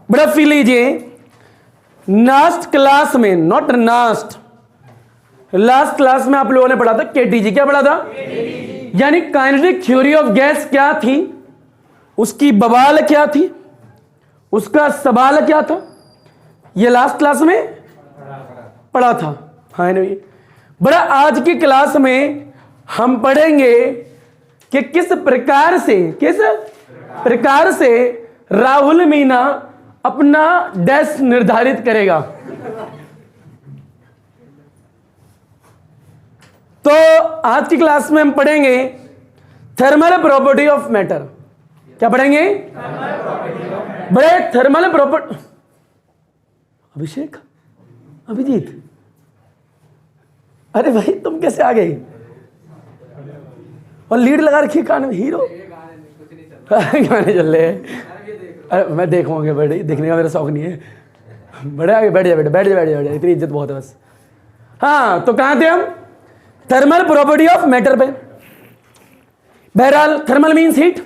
बड़ा फील लीजिए, last class में, नॉट लास्ट क्लास में आप लोगों ने पढ़ा था केटीजी। क्या पढ़ा था? यानी काइनेटिक थ्योरी ऑफ गैस क्या थी, उसकी बवाल क्या थी, उसका सवाल क्या था, ये लास्ट क्लास में पढ़ा था। हाँ नहीं बड़ा, आज की क्लास में हम पढ़ेंगे कि किस प्रकार से राहुल मीना अपना डैश निर्धारित करेगा। तो आज की क्लास में हम पढ़ेंगे थर्मल प्रॉपर्टी ऑफ मैटर। क्या पढ़ेंगे? बड़े थर्मल प्रॉपर्टी। अभिषेक, अभिजीत, अरे भाई तुम कैसे आ गए? और लीड लगा रखी कान में, हीरो गाने चल रहे हैं। अरे मैं देखूंगा, बड़े देखने का मेरा शौक नहीं है। बड़े आगे बैठ जा बेटा, बैठ जा, इतनी इज्जत बहुत है बस। हाँ तो कहाँ थे हम? थर्मल प्रॉपर्टी ऑफ मैटर पे। बहरहाल थर्मल मीन्स हीट,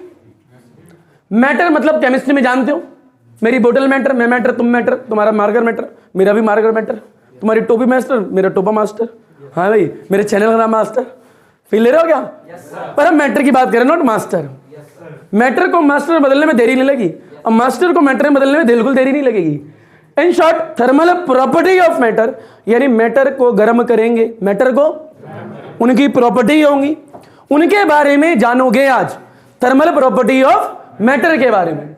मैटर मतलब केमिस्ट्री में जानते हो, मेरी बोतल मैटर, मैं मैटर, तुम मैटर, तुम्हारा मार्कर मैटर, मेरा भी मार्कर मैटर, तुम्हारी टोपी मास्टर, मेरा टोपा मास्टर। हाँ भाई, मेरे चैनल का नाम मास्टर। फील ले रहे हो क्या? पर हम मैटर की बात करें, नॉट मास्टर। मैटर को मास्टर बदलने में देरी नहीं लगी, और मास्टर को मैटर में बदलने में बिल्कुल देरी नहीं लगेगी। In short, thermal property of matter, यानी मैटर को गर्म करेंगे, मैटर को उनकी प्रॉपर्टी होंगी, उनके बारे में जानोगे आज, थर्मल प्रॉपर्टी ऑफ मैटर के बारे में।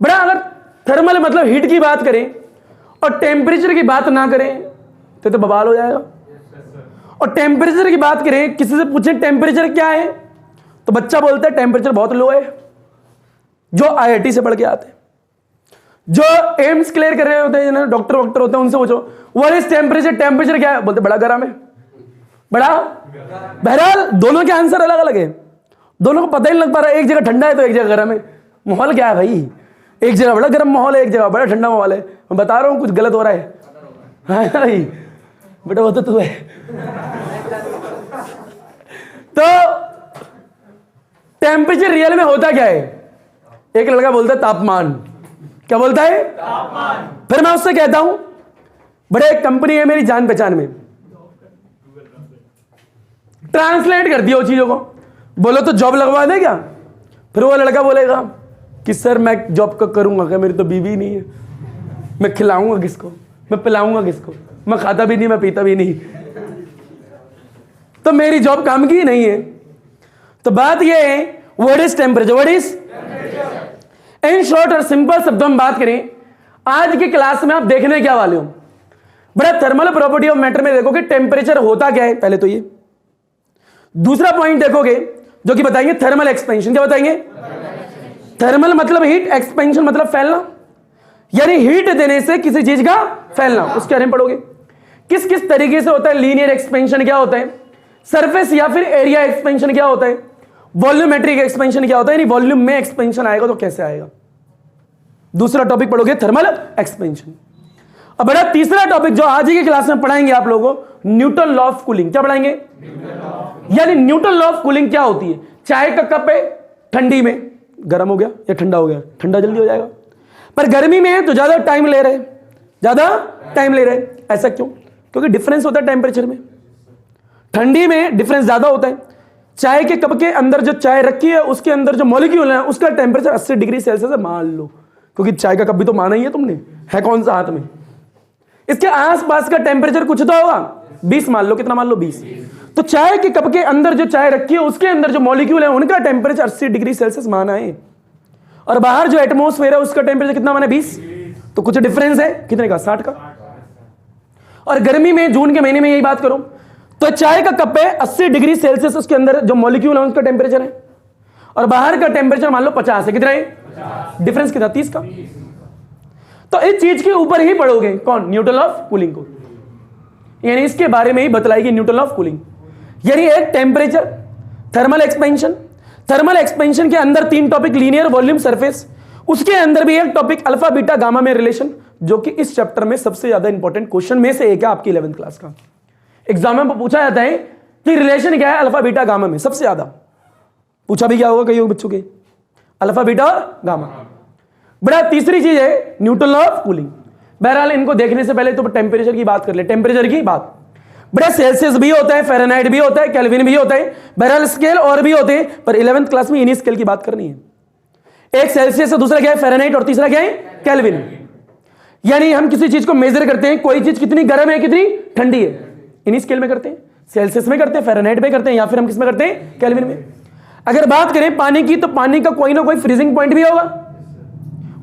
बड़ा, अगर थर्मल मतलब हीट की बात करें और टेम्परेचर की बात ना करें तो बवाल हो जाएगा। और टेम्परेचर की बात करें, किसी से पूछें टेम्परेचर क्या है तो बच्चा बोलता है टेम्परेचर बहुत लो है, जो आईआईटी से पढ़ के आते हैं, जो एम्स क्लियर कर रहे होते हैं, डॉक्टर होते हैं, उनसे पूछो व्हाट इज टेम्परेचर, टेम्परेचर क्या है, बोलते बड़ा गर्म है, बड़ा। बहरहाल दोनों के आंसर अलग अलग है, दोनों को पता ही नहीं लग पा रहा है, एक जगह ठंडा है तो एक जगह गर्म है। माहौल क्या है भाई? एक जगह बड़ा गर्म माहौल है, एक जगह बड़ा ठंडा माहौल है। मैं बता रहा हूं कुछ गलत हो रहा है। हाँ भाई बेटा, वो तो तू है। तो टेम्परेचर रियल में होता क्या है? एक लड़का बोलता है तापमान। क्या बोलता है? तापमान। फिर मैं उससे कहता हूं बड़े, एक कंपनी है मेरी जान पहचान में, ट्रांसलेट कर दिया उस चीजों को, बोलो तो जॉब लगवा दे क्या? फिर वो लड़का बोलेगा कि सर मैं जॉब का करूंगा क्या, मेरी तो बीवी नहीं है, मैं खिलाऊंगा किसको, मैं पिलाऊंगा किसको, मैं खाता भी नहीं, मैं पीता भी नहीं, तो मेरी जॉब काम की नहीं है। तो बात यह है, what is temperature, what is in short और सिंपल शब्दों में बात करें, आज की क्लास में आप देखने क्या वाले हो? बड़ा, थर्मल प्रॉपर्टी ऑफ मैटर में देखोगे टेम्परेचर होता क्या है, पहले तो ये। दूसरा पॉइंट देखोगे जो कि बताएंगे थर्मल एक्सपेंशन। क्या बताएंगे? थर्मल मतलब हीट, एक्सपेंशन मतलब फैलना, यानी हीट देने से किसी चीज का फैलना, उसके बारे में पढ़ोगे। किस किस तरीके से होता है लीनियर एक्सपेंशन, क्या होता है सरफेस या फिर एरिया एक्सपेंशन, क्या होता है वॉल्यूमेट्रिक एक्सपेंशन, क्या होता है यानी वॉल्यूम में एक्सपेंशन आएगा तो कैसे आएगा। दूसरा टॉपिक पढ़ोगे थर्मल एक्सपेंशन। अब बड़ा, तीसरा टॉपिक जो आज ही की क्लास में पढ़ाएंगे आप लोगों को, न्यूटन लॉ ऑफ कूलिंग। क्या पढ़ाएंगे? यानी न्यूटन लॉ ऑफ कूलिंग क्या होती है। चाय का कप है, ठंडी में गर्म हो गया या ठंडा हो गया, ठंडा जल्दी हो जाएगा, पर गर्मी में है तो ज्यादा टाइम ले रहे, ऐसा क्यों? क्योंकि डिफरेंस होता है टेम्परेचर में, ठंडी में डिफरेंस ज्यादा होता है। चाय के कप के अंदर जो चाय रखी है उसके अंदर जो मॉलिक्यूल है उसका टेम्परेचर 80 डिग्री सेल्सियस है मान लो, क्योंकि चाय का कप भी तो माना ही है तुमने, है कौन सा हाथ में, इसके आसपास का टेम्परेचर कुछ तो होगा, 20 मान लो, कितना मान लो 20। तो चाय के कप के अंदर जो चाय रखी है उसके अंदर जो मॉलिक्यूल है उनका टेम्परेचर 80 डिग्री सेल्सियस माना है, और बाहर जो एटमॉस्फेयर है उसका टेम्परेचर कितना माना है 20। तो कुछ डिफरेंस है, कितने का 60 का। और गर्मी में जून के महीने में यही बात करो तो चाय का कप है 80 डिग्री सेल्सियस, उसके अंदर जो मॉलिक्यूल है उसका टेम्परेचर है, और बाहर का टेम्परेचर मान लो 50 है, कितना है डिफरेंस कितना 30 का। तो इस चीज के ऊपर ही पढ़ोगे कौन, न्यूटन लॉ ऑफ कूलिंग को, यानी इसके बारे में ही बतलाएगी न्यूटन लॉ ऑफ कूलिंग। यानी एक temperature, thermal expansion, thermal expansion के अंदर 3 टॉपिक लीनियर, वॉल्यूम, सरफेस, उसके अंदर भी एक टॉपिक अल्फा बीटा गामा में रिलेशन, जो कि इस चैप्टर में सबसे ज्यादा इंपॉर्टेंट क्वेश्चन में से एक है आपकी 11th क्लास का। एग्जाम में पूछा जाता है कि रिलेशन क्या है अल्फा बीटा गामा में, सबसे ज्यादा पूछा भी क्या होगा कई बच्चों के, अल्फा बीटा और गामा। बड़ा तीसरी चीज है न्यूटन लॉ ऑफ कूलिंग। बहरहाल इनको देखने से पहले तो टेम्परेचर की बात कर ले, टेम्परेचर की बात। बड़ा सेल्सियस भी होता है, फ़ारेनहाइट भी होता है, केल्विन भी होता है, बहरहाल स्केल और भी होते हैं, पर 11th क्लास में इन्हीं स्केल की बात करनी है। एक सेल्सियस है, दूसरा क्या है फ़ारेनहाइट, और तीसरा क्या है केल्विन। यानी हम किसी चीज को मेजर करते हैं, कोई चीज कितनी गर्म है कितनी ठंडी है, इन्हीं स्केल में करते हैं, सेल्सियस में करते हैं, फ़ारेनहाइट में करते हैं, या फिर हम किस में करते हैं केल्विन में। अगर बात करें पानी की, तो पानी का कोई ना कोई फ्रीजिंग पॉइंट भी होगा,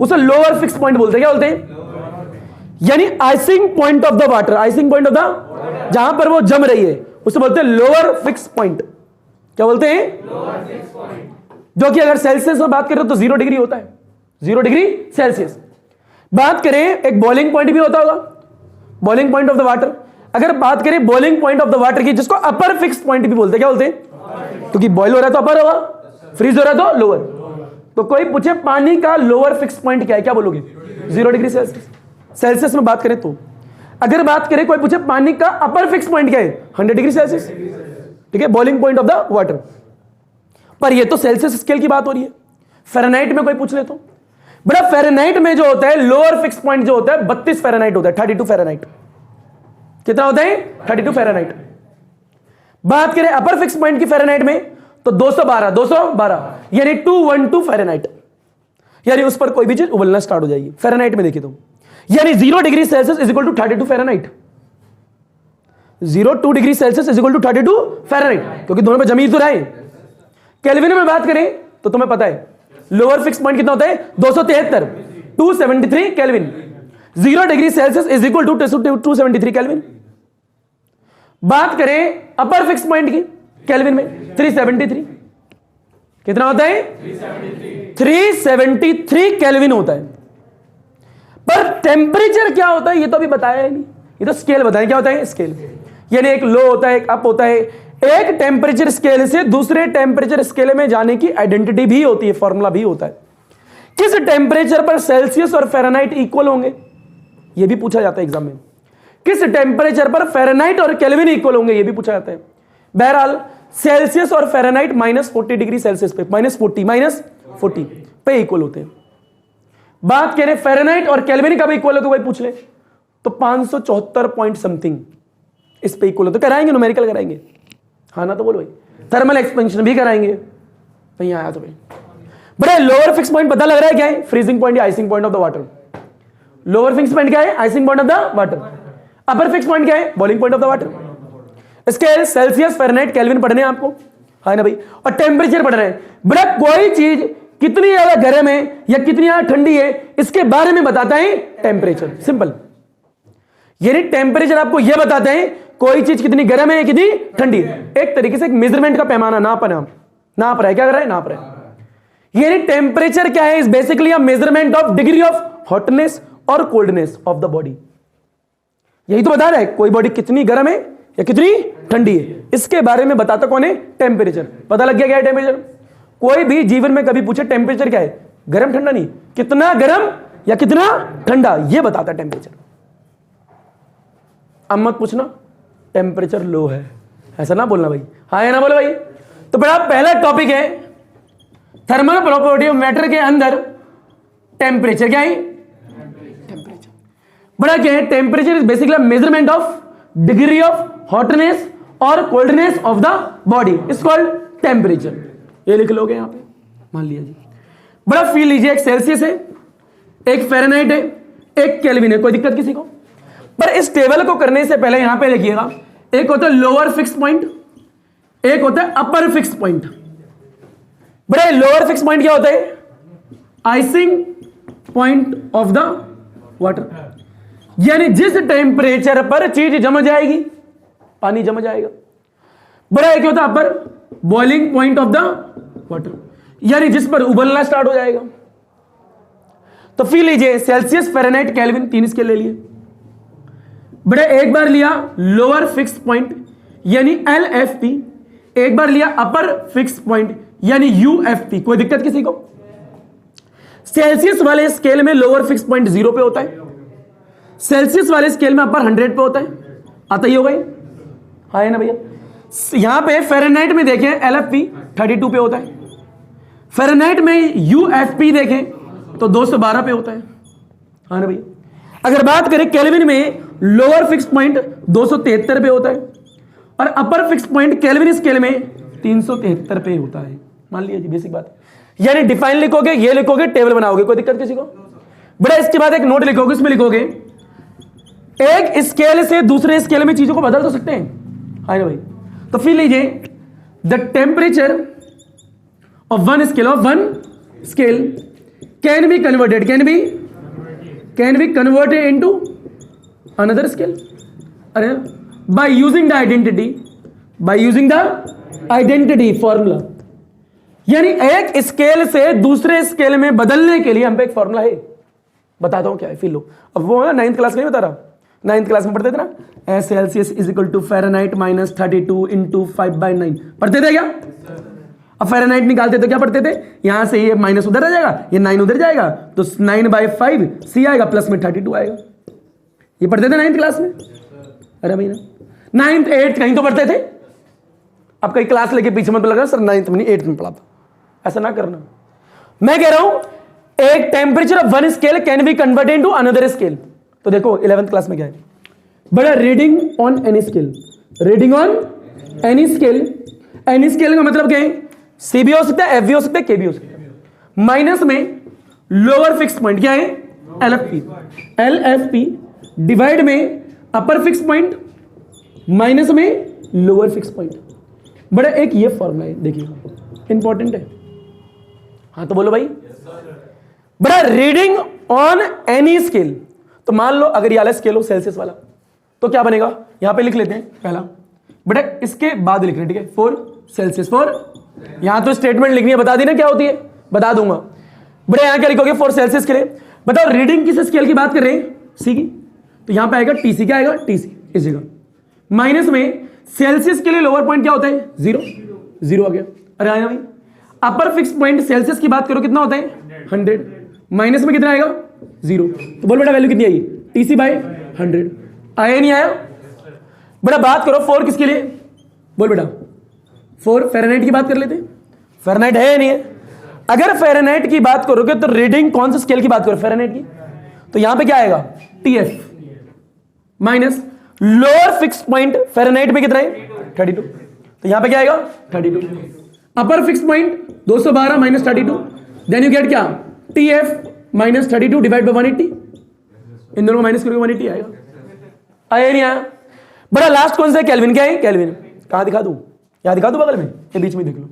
उसे लोअर फिक्स पॉइंट बोलते हैं। क्या बोलते हैं? यानी icing point of the water, icing point of the, जहां पर वो जम रही है उसे बोलते हैं लोअर फिक्स पॉइंट। क्या बोलते हैं? Lower fix point. जो कि अगर सेल्सियस में बात करें तो 0 डिग्री होता है, 0 डिग्री सेल्सियस। बात करें एक बॉइलिंग पॉइंट भी होता होगा, boiling point of the water. अगर बात करें boiling point of the water की, जिसको अपर फिक्स पॉइंट भी बोलते हैं। क्या बोलते हैं? क्योंकि बॉइल हो रहा है तो अपर होगा, फ्रीज हो रहा है तो लोअर। तो कोई पूछे पानी का लोअर फिक्स पॉइंट क्या है, क्या बोलोगे? 0 डिग्री सेल्सियस। सेल्सियस में बात करें तो। अगर बात करें कोई पूछे पानी का अपर फिक्स पॉइंट क्या है, 100 डिग्री सेल्सियस। ठीक है, boiling point of the water. पर ये तो सेल्सियस स्केल की बात हो रही है। फ़ारेनहाइट में कोई पूछ ले तो बड़ा, फ़ारेनहाइट में जो होता है लोअर फिक्स पॉइंट जो होता है 32 फ़ारेनहाइट होता है, 32 फ़ारेनहाइट। कितना होता है? 32 फ़ारेनहाइट। बात करें अपर फिक्स पॉइंट की फ़ारेनहाइट में तो 212 यानी 212 फ़ारेनहाइट। यानी उस पर कोई भी चीज उबलना स्टार्ट हो जाएगी फ़ारेनहाइट में। देखिए तो यानी 0 degree Celsius is equal to 32 Fahrenheit. 0 2 degree Celsius is equal to 32 Fahrenheit, क्योंकि दोनों पे जमीन तो रहे। केल्विन में बात करें तो तुम्हें पता है लोअर फिक्स पॉइंट कितना होता है? 273, 273 kelvin. 0 degree Celsius is equal to 273 kelvin. बात करें अपर फिक्स पॉइंट की केल्विन में 373, कितना होता है? 373 केल्विन होता है। पर टेम्परेचर क्या होता है ये तो अभी बताया ही नहीं, ये तो स्केल बताएं। क्या होता है? स्केल। यानी एक लो होता है, एक अप होता है। एक टेम्परेचर स्केल से दूसरे टेम्परेचर स्केल में जाने की आइडेंटिटी भी होती है, फॉर्मूला भी होता है। किस टेम्परेचर पर सेल्सियस और फ़ारेनहाइट इक्वल होंगे, यह भी पूछा जाता है एग्जाम में। किस टेम्परेचर पर फ़ारेनहाइट और केल्विन इक्वल होंगे, यह भी पूछा जाता है। बहरहाल सेल्सियस और फ़ारेनहाइट -40 डिग्री सेल्सियस पे, -40 पे इक्वल होते हैं। बात करें फ़ारेनहाइट और केल्विन कब इक्वल है तो कोई पूछ ले तो 574 पॉइंट समथिंग इस पे इक्वल हो। तो कराएंगे, न्यूमेरिकल कराएंगे। हाँ ना तो बोलो भाई। थर्मल एक्सपेंशन भी कराएंगे। नहीं आया तो भाई बड़े लोअर फिक्स पॉइंट पता लग रहा है क्या है? फ्रीजिंग पॉइंट या icing point of the water. Lower fix point क्या है? Icing point of the water. Upper fix point क्या है? Boiling point of the water. Scale Celsius Fahrenheit kelvin पढ़ने हैं आपको, है ना भाई। और टेम्परेचर पढ़ रहे हैं। बड़ा कोई चीज कितनी ज्यादा गर्म है या कितनी ज्यादा ठंडी है इसके बारे में बताता है टेम्परेचर। सिंपल। यानी टेम्परेचर आपको यह बताता है कोई चीज कितनी गर्म है कितनी ठंडी है। एक तरीके से एक मेजरमेंट का पैमाना, नाप रहा है। क्या कर रहा है? नाप रहा है। यानी टेम्परेचर क्या है? Is basically a measurement of degree of hotness और कोल्डनेस ऑफ द बॉडी। यही तो बता रहा है कोई बॉडी कितनी गर्म है या कितनी ठंडी है, इसके बारे में बताता कौन है? टेम्परेचर। पता लग गया क्या है टेम्परेचर? कोई भी जीवन में कभी पूछे टेम्परेचर क्या है, गर्म ठंडा नहीं, कितना गर्म या कितना ठंडा, यह बताता टेम्परेचर। अब मत पूछना टेम्परेचर लो है, ऐसा ना बोलना भाई। हाँ या ना बोलो भाई। तो बड़ा पहला टॉपिक है थर्मल प्रॉपर्टी ऑफ मैटर के अंदर टेम्परेचर क्या है? टेम्परेचर बड़ा क्या है? Temperature is basically measurement of degree of hotness और coldness of the body is called temperature. ये लिख लोगे यहां पे, मान लिया जी। बड़ा फील लीजिए, एक सेल्सियस है, एक फ़ारेनहाइट है, एक केल्विन है। कोई दिक्कत किसी को? पर इस टेबल को करने से पहले यहां पे लिखिएगा, एक होता है लोअर फिक्स पॉइंट, एक होता है अपर फिक्स पॉइंट। बड़े लोअर फिक्स पॉइंट क्या होता है? Icing point of the water. यानी जिस टेम्परेचर पर चीज जम जाएगी, पानी जम जाएगा। बड़ा एक होता है upper, boiling point of the water, यानी जिस पर उबलना स्टार्ट हो जाएगा। तो फिर लीजिए सेल्सियस, फ़ारेनहाइट, केल्विन, 3 स्केल ले लिए। बड़े एक बार लिया लोअर फिक्स पॉइंट यानी LFP, एक बार लिया अपर फिक्स पॉइंट यानी UFP। कोई दिक्कत किसी को? सेल्सियस वाले स्केल में लोअर फिक्स पॉइंट 0 पे होता है, सेल्सियस वाले स्केल में अपर 100 पे होता है। आता ही होगा ये, हाँ है ना भैया। यहां पे फ़ारेनहाइट में देखें LFP 32 पे होता है, फ़ारेनहाइट में UFP देखें तो 212 पे होता है, हाँ ना भैया। अगर बात करें केल्विन में, लोअर फिक्स पॉइंट 273 पे होता है और अपर फिक्स पॉइंट केल्विन स्केल में 373 पे होता है। मान लिया जी, बेसिक बात। यानी डिफाइन लिखोगे, ये लिखोगे, टेबल बनाओगे, कोई दिक्कत किसी को? बड़ा इसके बाद एक नोट लिखोगे, उसमें लिखोगे एक स्केल से दूसरे स्केल में चीजों को बदल तो सकते हैं, हाँ भाई। तो फिर लीजिए the temperature of one scale can be converted into another scale. अरे by using the identity formula. यानी एक स्केल से दूसरे स्केल में बदलने के लिए हम पे एक फॉर्मूला है, बताता हूं क्या है, फिर लो। अब वो है 9th क्लास का ही बता रहा, 9th क्लास में पढ़ते थे ना, S Celsius is equal to Fahrenheit minus 32 into 5/9, पढ़ते थे क्या? अब फ़ारेनहाइट निकालते तो क्या पढ़ते थे, यहां से ये माइनस उधर आ जाएगा, ये 9 उधर जाएगा, तो 9/5 सी आएगा, प्लस में 32 आएगा। ये पढ़ते थे 9th क्लास में? अरे भैया 9th 8th कहीं तो पढ़ते थे। अब कहीं क्लास लेके पीछे मत लगा, सर 9th में नहीं 8th में पढ़ा था, ऐसा ना करना। मैं कह रहा हूं एक temperature of one scale can be converted into another scale. तो देखो 11th क्लास में क्या है, बड़ा reading on any scale, reading on any scale का मतलब क्या है, सी भी हो सकता है, एफ भी हो सकता है, के भी हो सकता है। माइनस में लोअर फिक्स पॉइंट क्या है, LFP डिवाइड में अपर फिक्स पॉइंट माइनस में लोअर फिक्स पॉइंट। बड़ा एक ये फॉर्मूला है, देखिएगा इंपॉर्टेंट है। हाँ तो बोलो भाई, बड़ा रीडिंग ऑन एनी स्केल। तो मान लो अगर ये वाला स्केल हो सेल्सियस वाला, तो क्या बनेगा, यहां पे लिख लेते हैं पहला, बेटा इसके बाद लिख रहे हैं, ठीक है, 4 सेल्सियस 4। यहां तो स्टेटमेंट लिखनी है, बता दी ना क्या होती है, बता दूंगा। बेटा यहां क्या लिखोगे, 4 सेल्सियस के लिए। बताओ रीडिंग किस स्केल की बात कर रहे हैं, सी की, तो यहां पे आएगा TC, क्या आएगा TC इस जगह, माइनस में सेल्सियस के लिए लोअर पॉइंट क्या होता है, 0 आ गया। अरे आया भाई, अपर फिक्स पॉइंट सेल्सियस की बात करो कितना होता है, 100, माइनस में कितना आएगा, 0। तो बोल बेटा वैल्यू कितनी आई, TC/100 आया नहीं आया? बेटा बात करो 4 किसके लिए, बोल बेटा 4 फ़ारेनहाइट की बात कर लेते हैं। फ़ारेनहाइट है या नहीं है? अगर फ़ारेनहाइट की बात करोगे तो रीडिंग कौन से स्केल की बात करो, फ़ारेनहाइट की, तो यहां पे क्या आएगा, TF minus lower fix point Fahrenheit में कितना है, 32, तो यहां पे क्या आएगा 32। Upper fix point 212 minus 32, then you get क्या, TF माइनस 32 डिवाइड बाय 180। इन दोनों को माइनस करोगे 180 आएगा, आया नहीं आया? बड़ा लास्ट कौन सा है, केल्विन। क्या है केल्विन, कहां दिखा दूं, यहां दिखा दूं बगल में, ये बीच में देख लो,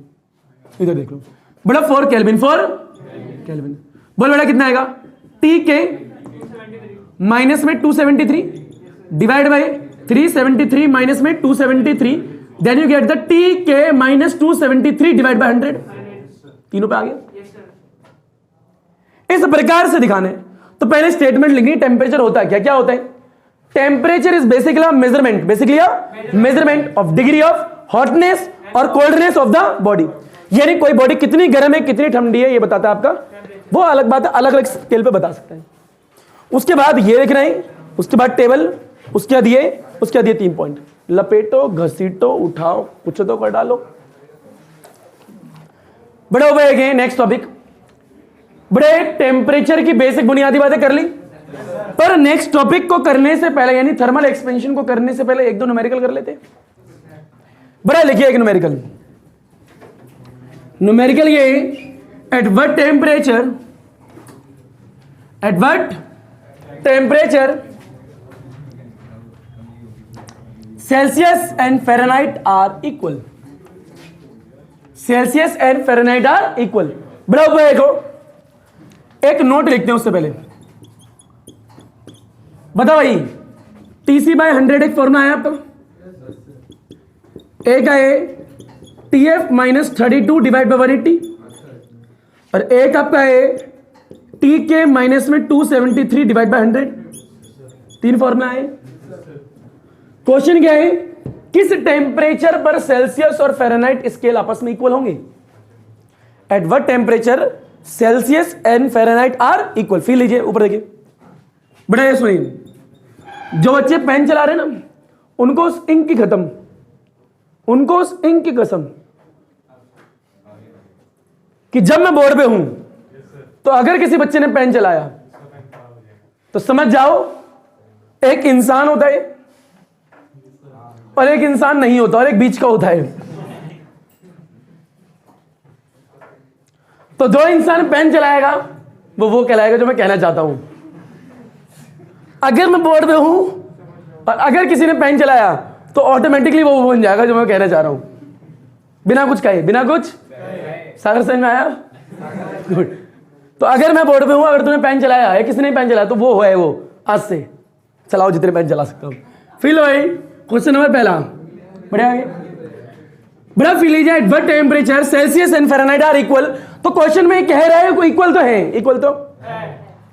इधर देख लो। बड़ा 4 केल्विन बोल बेटा कितना आएगा, TK माइनस में 273 डिवाइड बाय 373 माइनस में 273, then you get the TK minus 273 divide by 100। तीनों पे आ गया। इस प्रकार से दिखाने, तो पहले स्टेटमेंट लिखनी, टेम्परेचर होता है क्या, क्या होता है, temperature is basically measurement of degree of hotness और कोल्डनेस ऑफ द बॉडी। यानी कोई बॉडी कितनी गर्म है कितनी ठंडी है ये बताता है आपका, वो अलग बात है, अलग अलग स्केल पे बता सकता है। उसके बाद ये लिख रहे हैं, उसके बाद टेबल, उसके बाद ये 3 पॉइंट, लपेटो घसीटो उठाओ कुछ तो कर डालो। बड़े हो गए, नेक्स्ट टॉपिक। बड़े टेम्परेचर की बेसिक बुनियादी बातें कर ली, पर नेक्स्ट टॉपिक को करने से पहले यानी थर्मल एक्सपेंशन को करने से पहले 1-2 न्यूमेरिकल कर लेते। बड़ा लिखिए एक न्यूमेरिकल ये, at what temperature Celsius and Fahrenheit are equal, Celsius and Fahrenheit are equal. बड़ा देखो एक नोट लिखते हैं, उससे पहले बताओ भाई, TC/100 एक फॉर्मूला है आपका, एक है TF माइनस 32 डिवाइड बाय 180, और एक आपका है TK माइनस में 273 डिवाइड बाय 100। 3 फॉर्मूला है। क्वेश्चन क्या है, किस टेम्परेचर पर सेल्सियस और फ़ारेनहाइट स्केल आपस में इक्वल होंगे, at what temperature Celsius and Fahrenheit are equal. फिर लीजिए ऊपर देखिए, बड़ा ये सुनिए, जो बच्चे पेन चला रहे ना उनको उस इंक की कसम कि जब मैं बोर्ड पे हूं तो अगर किसी बच्चे ने पेन चलाया तो समझ जाओ एक इंसान होता है और एक इंसान नहीं होता और एक बीच का होता है। तो जो इंसान पेन चलाएगा वो कहलाएगा जो मैं कहना चाहता हूं। अगर मैं बोर्ड पे हूं और अगर किसी ने पेन चलाया तो ऑटोमेटिकली वो बन जाएगा जो मैं कहना चाह रहा हूं, बिना कुछ कहे, बिना कुछ। सागर समझ में आया? गुड। तो अगर मैं बोर्ड पे हूं, अगर तूने पेन चलाया है, किसी ने पेन चलाया, तो वो है वो। आज से चलाओ जितने पेन चला सकते हो। फील भाई, क्वेश्चन नंबर पहला, बढ़िया आगे। बड़ा फील लीजिए, at what temperature Celsius and Fahrenheit are equal. तो क्वेश्चन में कह रहा है इक्वल तो है, इक्वल तो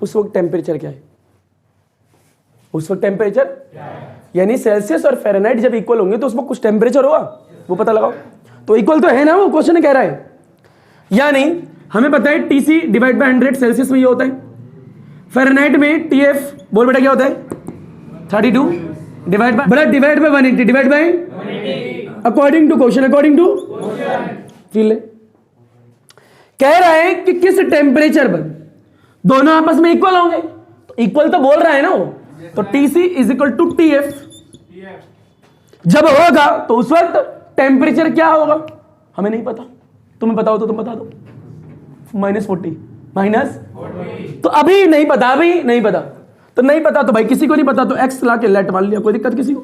उस वक्त टेम्परेचर क्या है? उस वक्त टेम्परेचर यानी सेल्सियस और फ़ारेनहाइट जब इक्वल होंगे तो उस वक्त कुछ टेम्परेचर होगा, वो पता लगाओ। तो इक्वल तो है ना, वो क्वेश्चन कह रहा है। यानी हमें पता है टीसी डिवाइड बाय 100 सेल्सियस में ये होता है, फ़ारेनहाइट में टीएफ बोल बेटा क्या होता है 32 divide by 180 divide by according to question, according to feel. कह रहा है कि किस टेम्परेचर पर दोनों आपस में इक्वल होंगे। तो इक्वल तो बोल रहा है ना वो, तो TC is equal to TF जब होगा तो उस वक्त टेम्परेचर क्या होगा हमें नहीं पता। तुम्हें पता हो तो तुम बता दो। -40 तो अभी नहीं पता, अभी नहीं पता। तो नहीं पता तो भाई किसी को नहीं पता तो एक्स ला के लेट मान लिया, कोई दिक्कत किसी को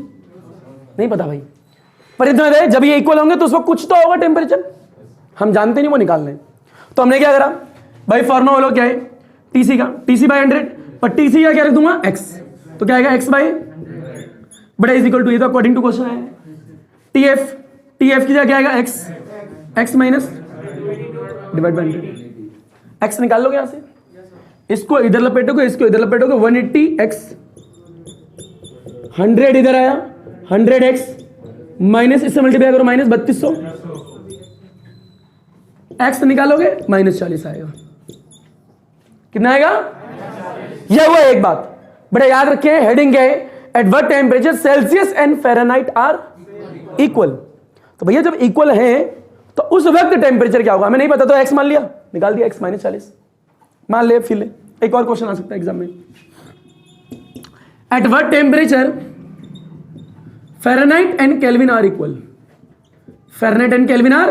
नहीं पता भाई। पर इतना है जब ये इक्वल होंगे तो उस वक्त कुछ तो होगा टेम्परेचर, हम जानते नहीं, वो निकालना है। तो हमने क्या करा भाई, फॉर्मूला क्या है टीसी का, टीसी बाय 100, पर टीसी का क्या रख दूंगा एक्स, तो क्या आएगा एक्स बाय बड़ा इज इक्वल टू, ये तो अकॉर्डिंग टू क्वेश्चन है। टीएफ, टीएफ की जगह क्या आएगा x, x minus divide by 100। X निकाल लोगे यहां से, इसको इधर लपेटोगे, इसको इधर लपेटोगे, 180 एक्स, 100 इधर आया, 100 एक्स माइनस इससे मल्टीप्लाई करो -3200, एक्स निकालोगे -40 आएगा। कितना आएगा? यह हुआ एक बात। बड़े याद रखें, हेडिंग क्या है, at what temperature Celsius and Fahrenheit are equal. तो भैया जब इक्वल है तो उस वक्त टेम्परेचर क्या होगा हमें नहीं पता, तो एक्स मान लिया, निकाल दिया एक्स -40 मान ले। फिर एक और क्वेश्चन आ सकता है एग्जाम में, at what temperature Fahrenheit and kelvin are equal. Fahrenheit and kelvin are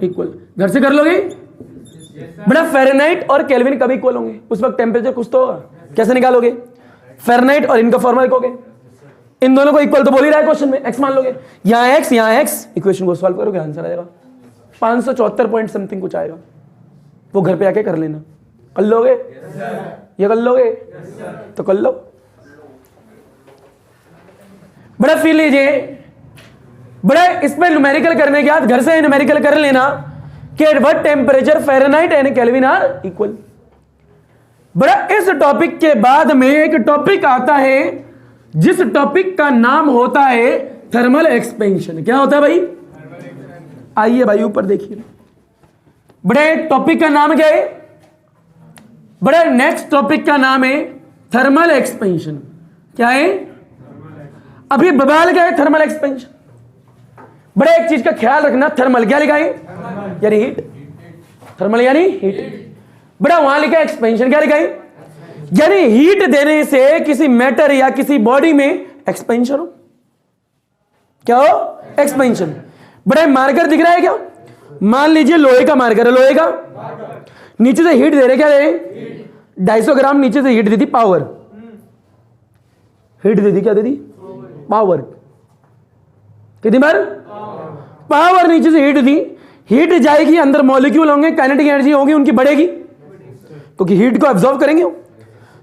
equal, घर से कर लोगे बड़ा। फ़ारेनहाइट और केल्विन कब इक्वल होंगे? उस वक्त टेम्परेचर कुछ तो होगा। कैसे निकालोगे? फ़ारेनहाइट और इनका फॉर्मूला लिखोगे, इन दोनों को इक्वल तो बोल ही रहा है क्वेश्चन में, एक्स मान लोगे, यहां एक्स यहां एक्स, इक्वेशन को सॉल्व करोगे आंसर आएगा 574 पॉइंट समथिंग कुछ आएगा। वो घर पे आके कर लेना। कर लोगे? ये कर लोगे? तो कर लो। बड़ा फील लीजिए, बड़ा इसमें न्यूमेरिकल करने के बाद घर से न्यूमेरिकल कर लेना कि at what temperature Fahrenheit and kelvin are equal. बड़ा इस टॉपिक के बाद में एक टॉपिक आता है जिस टॉपिक का नाम होता है थर्मल एक्सपेंशन। क्या होता है भाई? आइए भाई ऊपर देखिए, बड़े टॉपिक का नाम क्या है? बड़े नेक्स्ट टॉपिक का नाम है थर्मल एक्सपेंशन। क्या है? अभी बवाल क्या है थर्मल एक्सपेंशन। बड़े एक चीज का ख्याल रखना, थर्मल क्या लिखा है? यानी हीट, थर्मल यानी हीट। बड़ा वहां लिखा है एक्सपेंशन, क्या लिखा है? यानी हीट देने से किसी मैटर या किसी बॉडी में एक्सपेंशन हो। क्या हो? एक्सपेंशन। बड़ा मार्कर दिख रहा है क्या? मान लीजिए लोहे का मार्कर है, लोहे का, नीचे से हीट दे रहे, क्या दे रहे? 250 ग्राम नीचे से हीट दे दी, पावर हीट दे दी, क्या दे दी? पावर। कितनी बार? पावर नीचे से हीट दी, हीट जाएगी, अंदर मॉलिक्यूल होंगे, काइनेटिक एनर्जी होगी उनकी बढ़ेगी, क्योंकि हीट को एब्जॉर्ब करेंगे।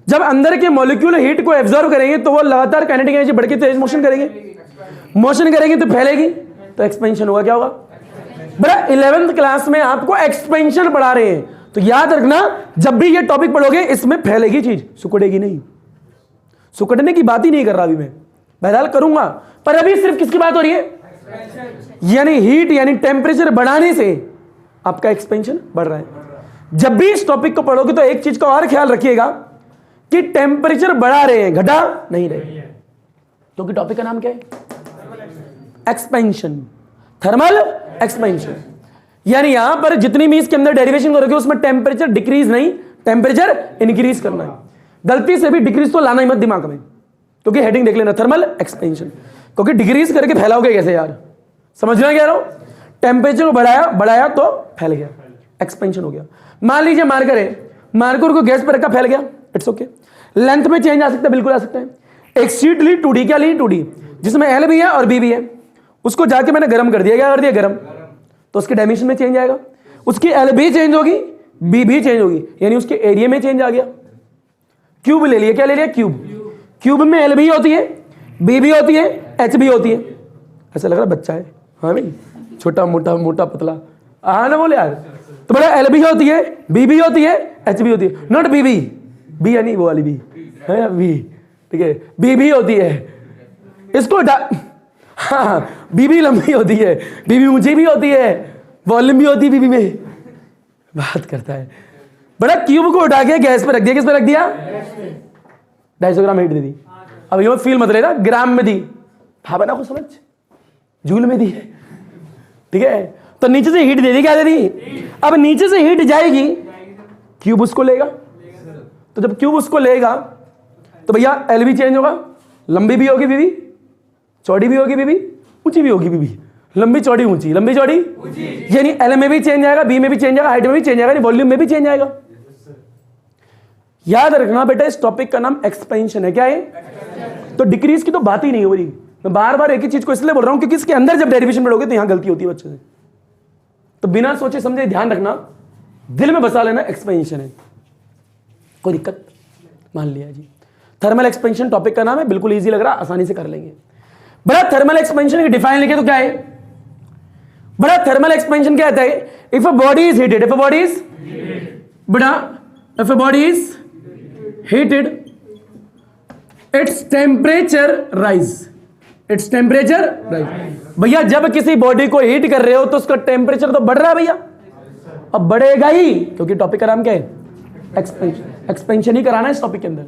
जब अंदर के मॉलिक्यूल हीट को एब्जॉर्ब करेंगे तो वो लगातार काइनेटिक एनर्जी बढ़ के तेज मोशन करेंगे, मोशन करेंगे तो फैलेगी, तो एक्सपेंशन होगा। क्या होगा? बड़ा 11th क्लास में आपको एक्सपेंशन पढ़ा रहे हैं, तो याद रखना जब भी ये टॉपिक पढ़ोगे इसमें फैलेगी चीज, सुकड़ेगी नहीं। सुकड़ने की बात ही नहीं कर रहा अभी मैं, बहरहाल करूंगा, पर अभी सिर्फ किसकी बात हो रही है? यानी हीट यानी टेम्परेचर बढ़ाने से आपका एक्सपेंशन बढ़ रहा है। जब भी इस टॉपिक को पढ़ोगे तो एक चीज का और ख्याल रखिएगा कि टेम्परेचर बढ़ा रहे हैं, घटा नहीं रहे, क्योंकि टॉपिक का नाम क्या है? Expansion, thermal expansion. यानी यहां पर जितनी भी इसके अंदर डेरिवेशन करोगे उसमें टेम्परेचर डिक्रीज नहीं, टेम्परेचर इंक्रीज करना है। गलती से भी डिक्रीज तो लाना ही मत दिमाग में, क्योंकि हेडिंग देख लेना थर्मल एक्सपेंशन, क्योंकि डिक्रीज करके फैलाओगे कैसे यार, समझना क्या रहा हूं। टेम्परेचर को बढ़ाया तो फैल गया, एक्सपेंशन हो गया। मान लीजिए मार्कर है, मार्कर को गैस पर रखा, फैल गया, इट्स ओके। लेंथ में चेंज आ सकता है, बिल्कुल आ सकता है। एक शीट ली 2D, क्या ली 2D, जिसमें L भी है और B भी है, उसको जाके मैंने गर्म कर दिया, क्या कर दिया गर्म, तो उसके डायमेंशन में चेंज आएगा, उसकी L भी चेंज होगी, B भी चेंज होगी, यानी उसके एरिया में चेंज आ गया। क्यूब ले लिया, क्या ले लिया क्यूब, क्यूब में L भी होती है, B भी होती है, H भी होती है। ऐसा लग रहा बच्चा है, हाँ भाई, छोटा मोटा मोटा पतला, हाँ ना बोले यार। तो बड़ा L भी होती है, B भी होती है, H भी होती है, नॉट B यानी वो वाली B है, B, ठीक है, B भी होती है। इसको हाँ, B भी लंबी होती है, B भी ऊंची भी होती है, वॉल्यूम भी होती है B में, बात करता है। बड़ा क्यूब को उठा के गैस पे रख दिया, किस पे रख दिया, 250 ग्राम हीट दे दी। अब ये फील मत लेना ग्राम में दी, था बना को समझ, जूल में दी, ठीक है। तो नीचे से हीट दे दी, क्या दे दी, अब नीचे से हीट जाएगी, क्यूब उसको लेगा, तो जब क्यूब उसको लेगा तो भैया L भी चेंज होगा, लंबी भी होगी बीबी, चौड़ी भी होगी बीबी, ऊंची भी होगी बीबी, लंबी चौड़ी ऊंची, लंबी चौड़ी, यानी L में भी चेंज आएगा, B में भी चेंज आएगा, हाइट में भी चेंज आएगा, वॉल्यूम में भी चेंज आएगा। याद रखना बेटा, इस टॉपिक का नाम एक्सपेंशन है, क्या है, तो डिक्रीज की तो बात ही नहीं हो रही। मैं बार बार एक ही चीज को इसलिए बोल रहा हूं क्योंकि इसके अंदर जब डेरिवेशन पढ़ोगे तो यहां गलती होती है बच्चे से, तो बिना सोचे समझे ध्यान रखना, दिल में बसा लेना एक्सपेंशन है, कोई दिक्कत, मान लिया जी। थर्मल एक्सपेंशन टॉपिक का नाम है, बिल्कुल इजी लग रहा, आसानी से कर लेंगे। बड़ा थर्मल एक्सपेंशन की डिफाइन लिखे तो क्या है, बड़ा थर्मल एक्सपेंशन क्या आता है, if a body is heated, if a body is, बड़ा if a body is heated, its temperature rise, its temperature rise. भैया जब किसी बॉडी को हीट कर रहे हो तो उसका टेम्परेचर तो बढ़ रहा है भैया, अब बढ़ेगा ही, क्योंकि टॉपिक का नाम क्या है, एक्सपेंशन, एक्सपेंशन ही कराना है इस टॉपिक के अंदर।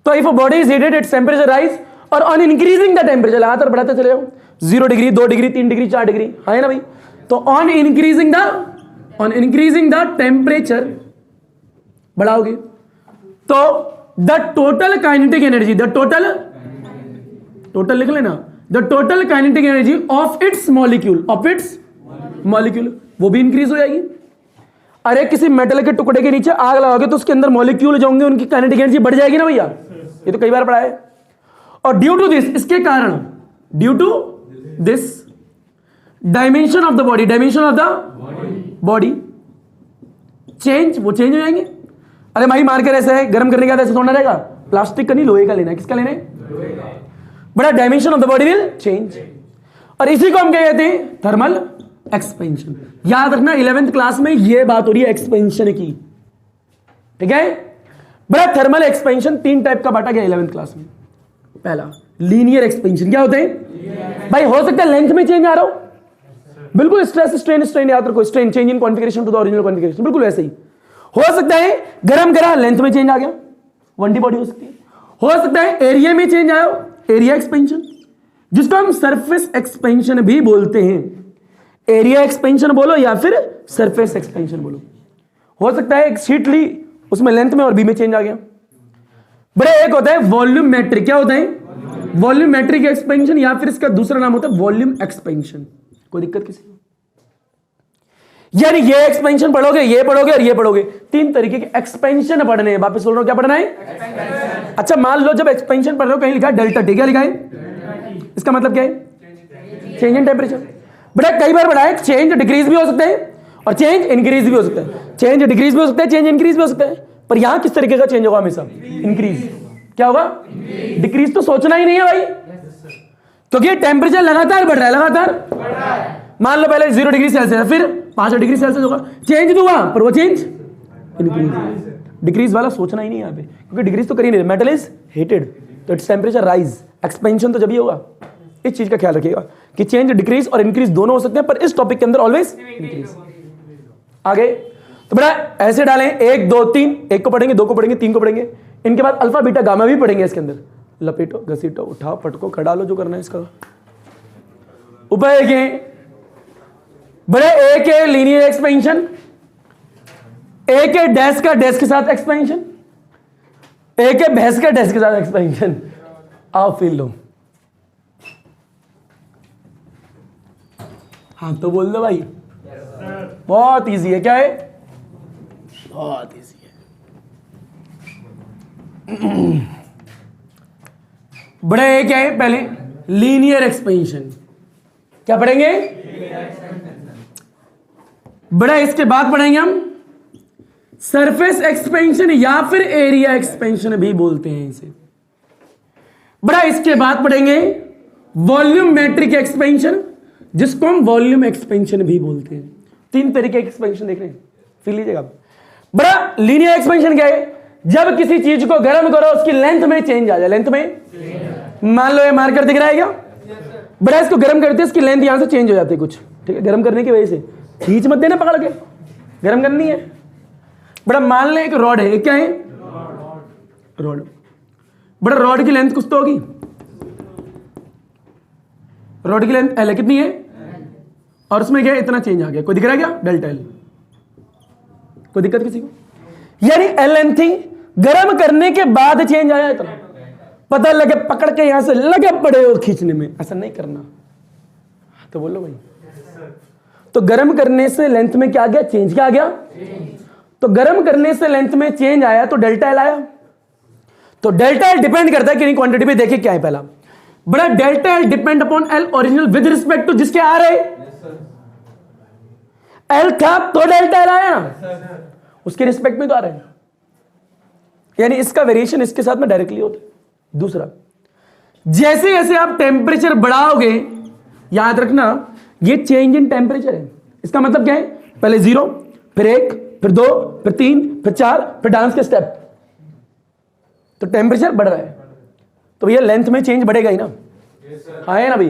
तो if a body is heated its temperature rise, और ऑन इंक्रीजिंग द टेम्परेचर, लगातार बढ़ाते चले जाओ, 0 डिग्री 2 डिग्री 3 डिग्री 4 डिग्री, है ना भाई। तो ऑन इंक्रीजिंग द टेम्परेचर बढ़ाओगे तो the total kinetic energy, the total लिख लेना, the total kinetic energy of its molecule, वो भी इंक्रीज हो जाएगी। अरे किसी मेटल के टुकड़े के नीचे आग लगाओगे तो उसके अंदर मॉलिक्यूल जो होंगे उनकी काइनेटिक एनर्जी बढ़ जाएगी ना भैया, ये तो कई बार पढ़ा है। और ड्यू टू दिस, इसके कारण, due to this dimension of the body, dimension of the body change, वो चेंज हो जाएंगे। अरे भाई मार्कर ऐसा है, गर्म करने के बाद ऐसे थोड़ा रहेगा, प्लास्टिक का नहीं लोहे का लेना है, किसका लेना है, बड़ा dimension of the body will change, और इसी को हम क्या कहते हैं, थर्मल एक्सपेंशन। याद रखना 11th क्लास में ये बात हो रही है एक्सपेंशन की, ठीक है। बड़ा थर्मल एक्सपेंशन 3 टाइप का बांटा गया 11th क्लास में। पहला लीनियर एक्सपेंशन, क्या होते हैं भाई, हो सकता है लेंथ में चेंज आ रहा हो, बिल्कुल स्ट्रेस स्ट्रेन याद रखो, strain change in configuration to the original configuration, बिल्कुल वैसे ही। हो सकता है गरम करा, लेंथ में चेंज आ गया, 1D बॉडी हो सकती है। हो सकता है एरिया में चेंज आया, एरिया एक्सपेंशन, जिसको हम सरफेस एक्सपेंशन भी बोलते हैं। एरिया एक्सपेंशन बोलो या फिर सरफेस एक्सपेंशन बोलो। हो सकता है एक शीट ली, उसमें लेंथ में और बी में चेंज आ गया। बड़े एक होता है वॉल्यूमेट्रिक, क्या होता है, वॉल्यूमेट्रिक एक्सपेंशन, या फिर इसका दूसरा नाम होता है वॉल्यूम एक्सपेंशन। कोई दिक्कत किसी को, यानी ये एक्सपेंशन पढ़ोगे, ये पढ़ोगे और ये पढ़ोगे, 3 तरीके के एक्सपेंशन पढ़ने हैं। वापस बोल रहा हूं, क्या पढ़ना है, अच्छा मान लो जब एक्सपेंशन पढ़ रहे हो कहीं लिखा है डेल्टा टी, क्या लिखा है, इसका मतलब क्या है, चेंज इन टेम्परेचर। बड़ा कई बार पढ़ा है, चेंज डिक्रीज भी हो सकता है और चेंज इंक्रीज भी हो सकता है, चेंज डिक्रीज भी हो सकता है, चेंज इंक्रीज भी हो सकता है, पर यहां किस तरीके का चेंज होगा, हमेशा इंक्रीज। क्या होगा, डिक्रीज तो सोचना ही नहीं है भाई, क्योंकि टेम्परेचर लगातार बढ़ रहा है, लगातार। मान लो पहले 0 डिग्री सेल्सियस, फिर 5 डिग्री सेल्सियस होगा, चेंज तो हुआ पर वो चेंज इंक्रीज, डिक्रीज वाला सोचना ही नहीं यहाँ पे, क्योंकि डिक्रीज तो कर ही नहीं, मेटल इज हीटेड तो इट्स टेम्परेचर राइज, एक्सपेंशन तो जब ही होगा। इस चीज का ख्याल रखिएगा कि चेंज डिक्रीज और इंक्रीज दोनों हो सकते हैं, पर इस टॉपिक के अंदर ऑलवेज इंक्रीज। आगे तो बड़ा ऐसे डालें 1 2 3, 1 को पढ़ेंगे, 2 को पढ़ेंगे, 3 को पढ़ेंगे, इनके बाद अल्फा बीटा गामा भी पढ़ेंगे इसके अंदर। लपेटो, घसीटो, उठाओ, पटको, खड़ा लो, जो करना है इसका। उपाय के बड़े एक है लीनियर एक्सपेंशन, ए के डैश का डैश के साथ एक्सपेंशन, ए के भैंस का डैश के साथ एक्सपेंशन। आओ फील लो। हाँ तो बोल दो भाई। बहुत इजी है। क्या है? बहुत इजी है। बड़ा ए क्या है? पहले लीनियर एक्सपेंशन। क्या पढ़ेंगे? बड़ा इसके बाद पढ़ेंगे हम सरफेस एक्सपेंशन या फिर एरिया एक्सपेंशन भी बोलते हैं इसे। बड़ा इसके बाद पढ़ेंगे वॉल्यूमेट्रिक एक्सपेंशन, जिसको हम वॉल्यूम एक्सपेंशन भी बोलते हैं। 3 तरीके के एक्सपेंशन देख रहे हैं, फिर लीजिएगा। बड़ा लीनियर एक्सपेंशन क्या है? जब किसी चीज को गर्म करो उसकी लेंथ में चेंज आ जाए। लेंथ में मान लो ये मार्कर दिख रहा है क्या? बड़ा इसको गर्म करते हैं, इसकी लेंथ यहां से चेंज हो जाती है कुछ, ठीक है? गर्म करने की वजह से खींच मत देना पकड़ के, गर्म करनी है। बड़ा मान ले एक रॉड है, क्या है? रॉड। बड़ा रॉड की लेंथ कुछ तो होगी। रॉड की लेंथ एल कितनी है? और उसमें क्या इतना चेंज आ गया, कोई दिख रहा है क्या? Delta L. कोई दिक्कत किसी को? यानी एल लेंथ थी, गर्म करने के बाद चेंज आया इतना, पता लगे पकड़ के यहां से लगे पड़े हो खींचने में, ऐसा नहीं करना। तो बोलो भाई। तो गर्म करने से लेंथ में क्या आ गया? चेंज। क्या आ गया? तो गर्म करने से लेंथ में चेंज आया तो डेल्टा एल आया। तो डेल्टा एल डिपेंड करता है कितनी क्वांटिटी पे। देखिए क्या है पहला, बड़ा delta L depend upon L original with respect to जिसके आ रहे एल था तो डेल्टा एल आया ना, उसके रिस्पेक्ट में तो आ रहा है। यानी इसका वेरिएशन इसके साथ में डायरेक्टली होता है। दूसरा, जैसे जैसे आप टेम्परेचर बढ़ाओगे, याद रखना ये चेंज इन टेम्परेचर है। इसका मतलब क्या है? पहले 0, फिर 1, फिर 2, फिर 3, फिर 4, फिर डांस के स्टेप। तो टेम्परेचर बढ़ रहा है तो ये लेंथ में चेंज बढ़ेगा ही ना। हाँ है ना भाई?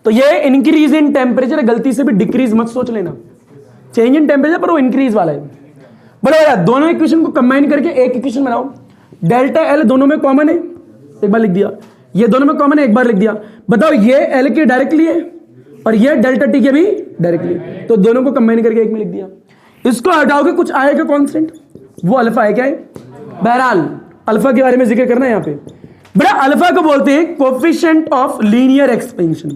तो ये इंक्रीज इन टेम्परेचर, गलती से भी डिक्रीज मत सोच लेना। चेंज इन टेम्परेचर पर वो इंक्रीज वाला है। बड़ा दोनों इक्वेशन को कंबाइन करके एक इक्वेशन बनाओ। डेल्टा एल दोनों में कॉमन है, एक बार लिख दिया। ये दोनों में कॉमन है, एक बार लिख दिया। बताओ ये एल के डायरेक्टली है और ये डेल्टा टी के भी डायरेक्टली, तो दोनों को कंबाइन करके एक में लिख दिया। इसको हटाओगे कुछ आएगा कांस्टेंट, वो अल्फा है। क्या है? बहरहाल अल्फा के बारे में जिक्र करना है यहां पे। बड़ा अल्फा को बोलते हैं कोफिशिएंट ऑफ लीनियर एक्सपेंशन।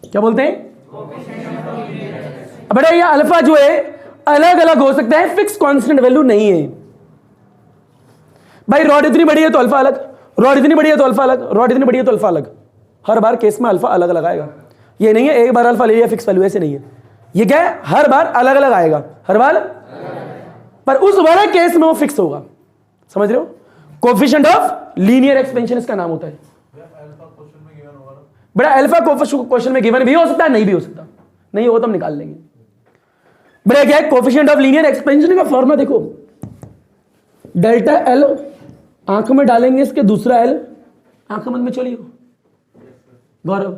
क्या बोलते हैं? बड़ा ये अल्फा जो है अलग अलग हो सकता है, फिक्स कांस्टेंट वैल्यू नहीं है भाई। रॉड इतनी बड़ी है तो अल्फा अलग, रॉड इतनी बड़ी है तो अल्फा अलग, रॉड इतनी बड़ी है तो अल्फा अलग। हर बार केस में अल्फा अलग अलग आएगा। ये नहीं है एक बार अल्फा ले लिया फिक्स वैल्यू, ऐसे नहीं है। ये क्या है? हर बार अलग अलग आएगा, हर बार, पर उस वाले केस में वो फिक्स होगा। समझ रहे हो? कोफिशिएंट ऑफ लीनियर एक्सपेंशन इसका नाम होता है। बड़ा अल्फा क्वेश्चन में गिवन भी हो सकता है, नहीं भी हो सकता। नहीं हो तो हम निकाल लेंगे। बड़ा क्या है? कोफिशिएंट ऑफ लीनियर एक्सपेंशन का फॉर्मूला देखो, डेल्टा एल आंख में डालेंगे इसके, दूसरा एल आंख में चलिए गौरव।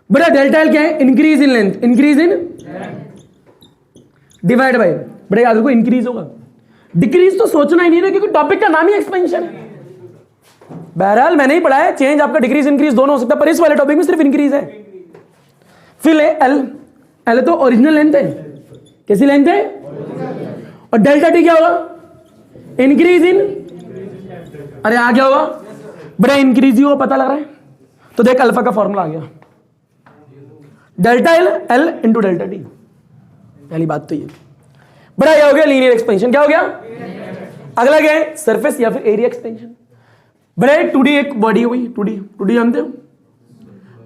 बड़ा डेल्टा एल क्या है? Increase in length, increase in divide by, बड़े याद रखो इंक्रीज होगा, डिक्रीज तो सोचना ही नहीं ना, क्योंकि टॉपिक का नाम ही एक्सपेंशन है। बहरहाल मैंने ही पढ़ा है, चेंज आपका डिक्रीज इंक्रीज दोनों हो सकता है, पर इस वाले टॉपिक में सिर्फ इंक्रीज है। फिर एल, एल तो ओरिजिनल लेंथ है। कैसी लेंथ है? और डेल्टा टी क्या होगा? इंक्रीज इन, अरे आ गया होगा बड़ा इंक्रीज ही हो, पता लग रहा है। तो देख अल्फा का फॉर्मूला आ गया, delta L, L into delta T. पहली बात तो ये बड़ा, ये हो गया लीनियर एक्सपेंशन। क्या हो गया? अगला क्या है? सरफेस या फिर एरिया एक्सपेंशन। बड़े 2D एक बॉडी हो गई, 2D जानते हो?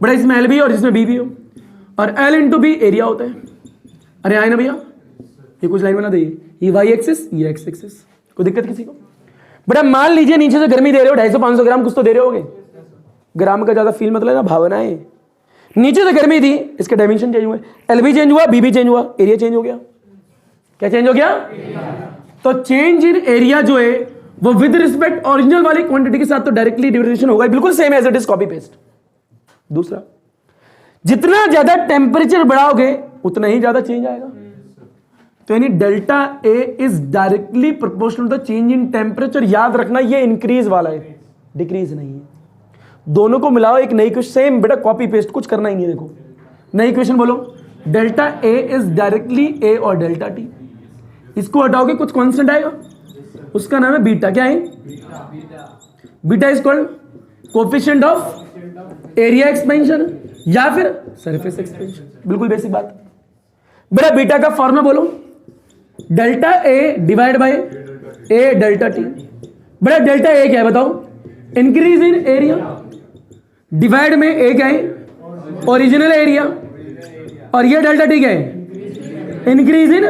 बड़ा इसमें एल भी और इसमें बी भी हो, और एल इंटू बी एरिया होता है। अरे आए ना भैया, ये कुछ लाइन बना दे, ये वाई एक्सिस, ये एक्स एक्सिस। कोई दिक्कत किसी को? बड़ा मान लीजिए नीचे से गर्मी दे रहे हो, 250-500 ग्राम कुछ तो दे रहे होगे। ग्राम का ज्यादा फील मतलब ना, भावना है। नीचे से गर्मी दी, इसके डायमेंशन चेंज हुए, एल भी चेंज हुआ, बी भी चेंज हुआ, एरिया चेंज हो गया। क्या चेंज हो गया? तो चेंज इन एरिया जो है वो विद रिस्पेक्ट ओरिजिनल वाली क्वांटिटी के साथ तो डायरेक्टली डिफरेंशिएशन होगा, बिल्कुल same as it is, copy paste. दूसरा, जितना ज्यादा टेम्परेचर बढ़ाओगे उतना ही ज्यादा चेंज आएगा। तो यानी delta A is directly proportional to the change in temperature. याद रखना ये इंक्रीज वाला है, डिक्रीज नहीं है। दोनों को मिलाओ, एक नई क्वेश्चन, सेम बेटा कॉपी पेस्ट, कुछ करना ही नहीं है। देखो नई क्वेश्चन बोलो, डेल्टा ए इज डायरेक्टली ए और डेल्टा टी। इसको हटाओगे कुछ कांस्टेंट आएगा, उसका नाम है बीटा। क्या है? Beta is called coefficient of area expansion या फिर सरफेस एक्सपेंशन। बिल्कुल बेसिक बात। बेटा बीटा का फॉर्मूला बोलो, delta A divide by A delta T. बेटा डेल्टा ए क्या है बताओ? इंक्रीज इन एरिया डिवाइड में ए क्या है? ओरिजिनल एरिया, और ये डेल्टा टी क्या है? इंक्रीज इन,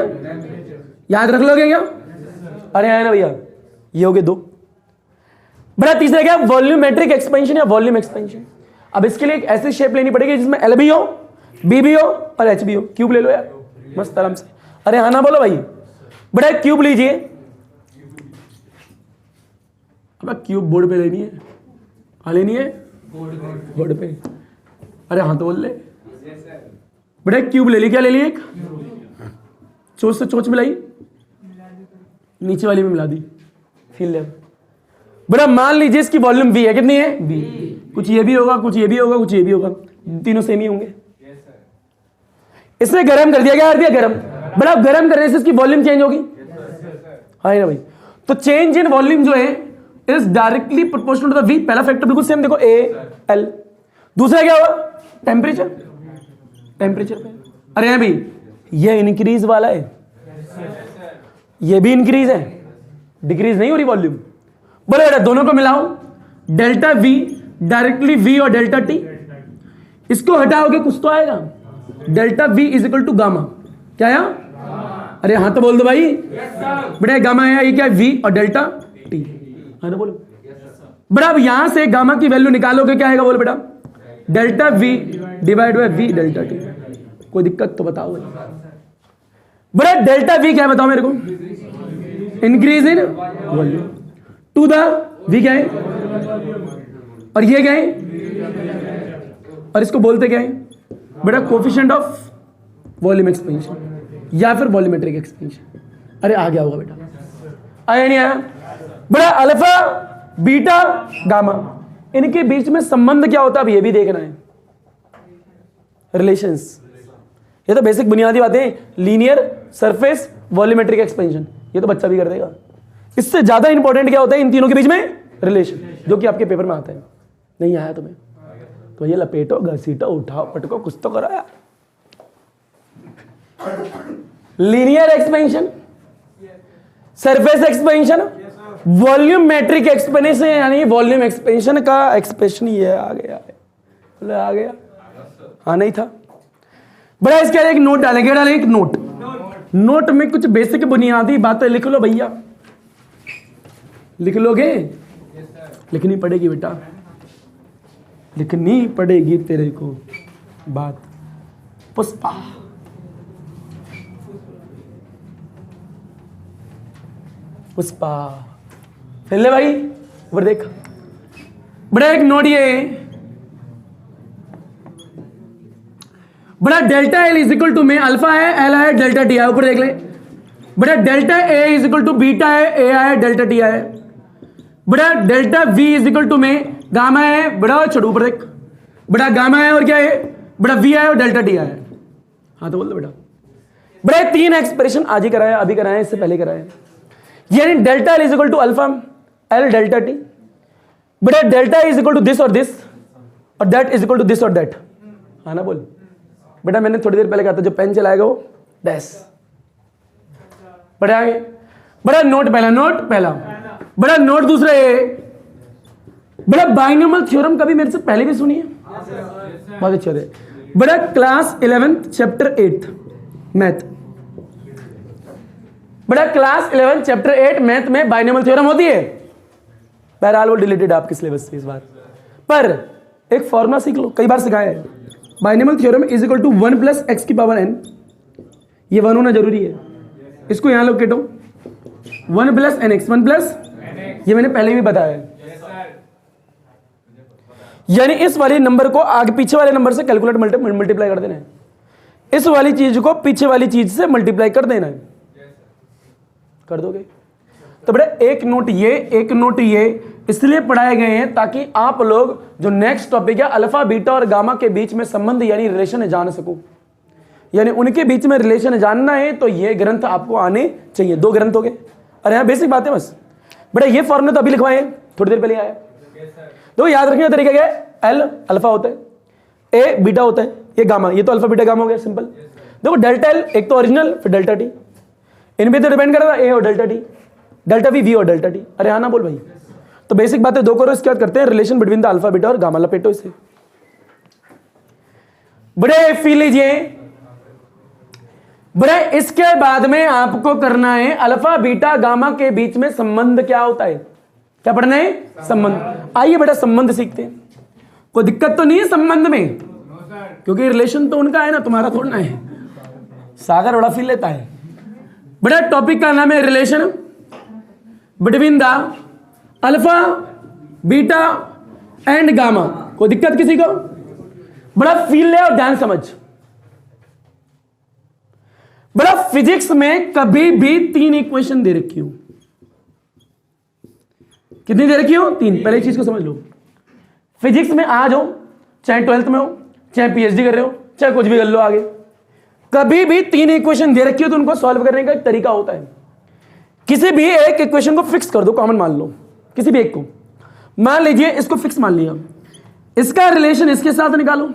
याद रख लोगे क्या? अरे आया ना भैया, ये हो गए दो। बड़ा तीसरा क्या? वॉल्यूमेट्रिक एक्सपेंशन या वॉल्यूम एक्सपेंशन। अब इसके लिए एक ऐसी शेप लेनी पड़ेगी जिसमें एल भी हो, बी भी हो और एच भी हो। क्यूब ले लो यार मस्त आराम से। अरे हाँ ना बोलो भाई। बड़ा क्यूब लीजिए। अब क्यूब बोर्ड पे लेनी है, हाँ लेनी है बोर्ड पे। अरे हाँ तो बोल ले। बड़ा क्यूब ले ली। क्या ले ली? एक चोच से चोच मिलाई, नीचे वाली में मिला दी, फील ले। बड़ा मान लीजिए इसकी वॉल्यूम वी है। कितनी है? वी। कुछ ये भी होगा, कुछ ये भी होगा, कुछ ये भी होगा, तीनों सेम ही होंगे। इसने गरम कर दिया। क्या कर दिया? गरम। बड़ा गरम करने से इसकी वॉल्यूम चेंज होगी, हाँ ना भाई। तो चेंज इन वॉल्यूम जो है is directly proportional to the V. पहला फैक्टर बिल्कुल सेम देखो, ए एल। दूसरा क्या हुआ? टेम्परेचर। टेम्परेचर पे अरे हाँ भाई ये इंक्रीज वाला है, ये भी इंक्रीज है, डिक्रीज नहीं हो रही वॉल्यूम। बोलो बेटा दोनों को मिलाओ, डेल्टा वी डायरेक्टली वी और डेल्टा टी। इसको हटाओगे कुछ तो आएगा, delta V is equal to gamma. क्या आया? अरे हाँ तो बोल दो भाई। बेटा गामा आया, ये क्या? वी और डेल्टा टी। हाँ ना बोलो। बड़ा अब यहां से गामा की वैल्यू निकालोगे, क्या आएगा? बोलो बेटा delta we divide by we delta T. कोई दिक्कत तो बताओ भाई। बड़ा डेल्टा वी क्या है बताओ मेरे को? Increase in volume to the V क्या है? और ये क्या है? और इसको बोलते क्या है? बेटा कोफिशिएंट ऑफ वॉल्यूम एक्सपेंशन या फिर वॉल्यूमेट्रिक एक्सपेंशन। अरे आ गया होगा बेटा, आया नहीं आया? बड़ा अल्फा बीटा गामा, इनके बीच में संबंध क्या होता है अब ये भी देखना है। रिलेशंस, ये तो बेसिक बुनियादी बातें, लीनियर, सरफेस, वॉल्यूमेट्रिक एक्सपेंशन, ये तो बच्चा भी कर देगा। इससे ज्यादा इंपॉर्टेंट क्या होता है इन तीनों के बीच में? रिलेशन, जो कि आपके पेपर में आता है। नहीं आया तुम्हें तो ये लपेटो, घसीटो, उठाओ, पटको, कुछ तो करो यार। Linear expansion, surface expansion, volumetric expansion, यानी वॉल्यूम एक्सपेंशन का एक्सप्रेशन ये आ गया है। आ गया? हाँ नहीं था? बड़ा इसके एक नोट डालेंगे। डालेंगे एक नोट। नोट में कुछ बेसिक बुनियादी बातें लिख लो भैया। लिख लोगे? लिखनी पड़ेगी बेटा, लिखनी पड़ेगी तेरे को बात। पुष्पा, पुष्पा फिर ले भाई, ऊपर देख। बड़ा एक नोट ये, बड़ा delta L is equal to में अल्फा है, एल है, डेल्टा टी है। ऊपर देख ले। बड़ा delta A is equal to beta है, ए है, डेल्टा टी है। बड़ा delta V is equal to में गामा है, बड़ा छोड़ो ऊपर देख। बड़ा गामा है और क्या है? बड़ा वी है और डेल्टा टी है। हाँ तो बोल दो बेटा। बड़ा तीन एक्सप्रेशन आज ही कराया, अभी कराया, इससे पहले कराया। यानी delta L is equal to alpha L delta T. बड़ा delta is equal to this और दिस, और that is equal to this और दैट। हाँ ना बोल बेटा, मैंने थोड़ी देर पहले कहा था जो पेन चलाएगा वो डैश। बड़ा आगे, बड़ा नोट पहला, नोट पहला। बड़ा नोट दूसरा ये, बड़ा बाइनोमियल थ्योरम कभी मेरे से पहले भी सुनिए, बहुत अच्छे थे। बड़ा क्लास 11 चैप्टर 8 मैथ। बड़ा क्लास 11 चैप्टर 8 मैथ में बाइनोमियल थ्योरम होती है। बहरहाल वो डिलीटेड आपके सिलेबस से इस बार, पर एक फॉर्मूला सीख लो, कई बार सिखाया है। Binomial theorem is equal to 1 plus X की पावर n। ये 1 होना जरूरी है, इसको यहां लोग केटो 1 प्लस एन एक्स, 1 प्लस, ये मैंने पहले भी बताया है। यानी इस वाले नंबर को आगे पीछे वाले नंबर से कैलकुलेट मल्टीप्लाई कर देना है, इस वाली चीज को पीछे वाली चीज से मल्टीप्लाई कर देना है। कर दोगे तो बेटा एक नोट ये, एक नोट ये इसलिए पढ़ाए गए हैं ताकि आप लोग जो नेक्स्ट टॉपिक है अल्फा बीटा और गामा के बीच में संबंध यानी रिलेशन जान सको। यानी उनके बीच में रिलेशन जानना है तो ये ग्रंथ आपको आने चाहिए। 2 ग्रंथ हो गए। अरे हाँ बेसिक बात है बस। बेटा ये फॉर्मूला तो अभी लिखवाए हैं, थोड़ी देर पहले आया। तो याद रखने का तरीका क्या है, एल अल्फा होता है, ए बीटा होता है, ये गामा, ये तो अल्फा बीटा गामा हो गया सिंपल। देखो डेल्टा एल एक तो ओरिजिनल, फिर डेल्टा टी, इन पे तो डिपेंड करेगा ए और डेल्टा टी, डेल्टा वी और डेल्टा टी। अरे हाँ ना बोल भाई। तो बेसिक बात है 2 करो, इसके बाद करते हैं relation between the alpha beta और गामा। लपेटो इसे बड़े, फील लीजिए बड़े। इसके बाद में आपको करना है अल्फा बीटा गामा के बीच में संबंध क्या होता है, क्या पढ़ना है, संबंध। आइए बेटा संबंध सीखते हैं। कोई दिक्कत तो नहीं है संबंध में, क्योंकि रिलेशन तो उनका है ना, तुम्हारा थोड़ा है। सागर बड़ा फील लेता है। बड़ा टॉपिक का नाम है relation between the alpha beta and gamma. कोई दिक्कत किसी को? बड़ा फील ले और ध्यान समझ। बड़ा फिजिक्स में कभी भी 3 इक्वेशन दे रखी हूं। कितनी दे रखी हो? 3। पहले चीज को समझ लो। फिजिक्स में आ जाओ, चाहे 12th में हो, चाहे पीएचडी कर रहे हो, चाहे कुछ भी कर लो आगे, कभी भी 3 इक्वेशन दे रखी हो तो उनको सॉल्व करने का एक तरीका होता है। किसी भी एक इक्वेशन को फिक्स कर दो, कॉमन मान लो, किसी भी एक को मान लीजिए, इसको फिक्स मान लिया, इसका रिलेशन इसके साथ निकालो,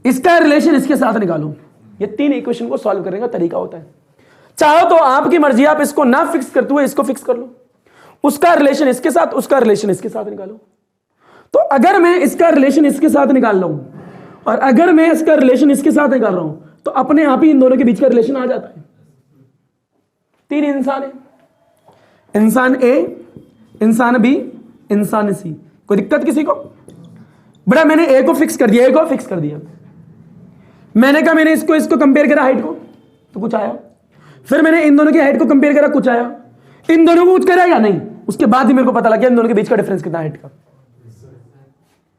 इसका रिलेशन इसके साथ निकालो। ये 3 इक्वेशन को सॉल्व करने का तरीका होता है। चाहो तो आपकी मर्जी, आप इसको ना फिक्स करते हुए इसको फिक्स कर लो, उसका रिलेशन इसके साथ, उसका रिलेशन इसके साथ निकालो। तो अगर मैं इसका रिलेशन इसके साथ निकाल रहा हूं और अगर मैं इसका रिलेशन इसके साथ निकाल रहा हूं तो अपने आप ही इन दोनों के बीच का रिलेशन आ जाता है। 3 इंसान है, इंसान ए, इंसान बी, इंसान सी। कोई दिक्कत किसी को? बड़ा मैंने ए को फिक्स कर दिया, ए को फिक्स कर दिया, मैंने कहा मैंने इसको कंपेयर करा हाइट को तो कुछ आया, फिर मैंने इन दोनों की हाइट को कंपेयर करा कुछ आया, इन दोनों को कुछ करा या नहीं, उसके बाद ही मेरे को पता लग गया इन दोनों के बीच का डिफरेंस कितना हाइट का।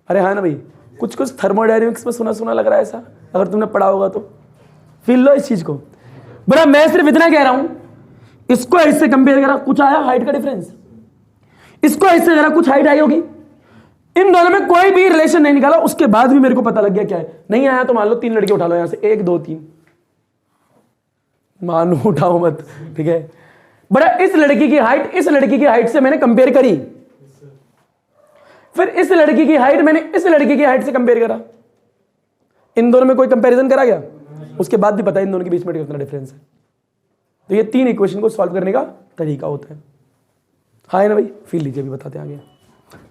अरे हाँ ना भाई, कुछ कुछ थर्मोडायनेमिक्स में सुना सुना लग रहा है ऐसा, अगर तुमने पढ़ा होगा तो फील लो इस चीज को। बड़ा मैं सिर्फ इतना कह रहा हूं, इसको इससे कंपेयर करा कुछ आया हाइट का डिफरेंस, इसको इससे जरा कुछ हाइट आई होगी, इन दोनों में कोई भी रिलेशन नहीं निकाला, उसके बाद भी मेरे को पता लग गया क्या है। नहीं आया तो मान लो 3 लड़के उठा लो यहां से, 1 2 3, मानो उठाओ मत, ठीक है। बड़ा इस लड़की की हाइट इस लड़की की हाइट से मैंने कंपेयर करी, फिर इस लड़की की हाइट मैंने इस लड़की की हाइट से कंपेयर करा, इन दोनों में कोई कंपैरिजन करा गया, उसके बाद भी पता है इन दोनों के बीच में कितना डिफरेंस है। तो ये 3 इक्वेशन को सॉल्व करने का तरीका होता है। हाँ ना भाई, फील लीजिए, अभी बताते हैं आगे।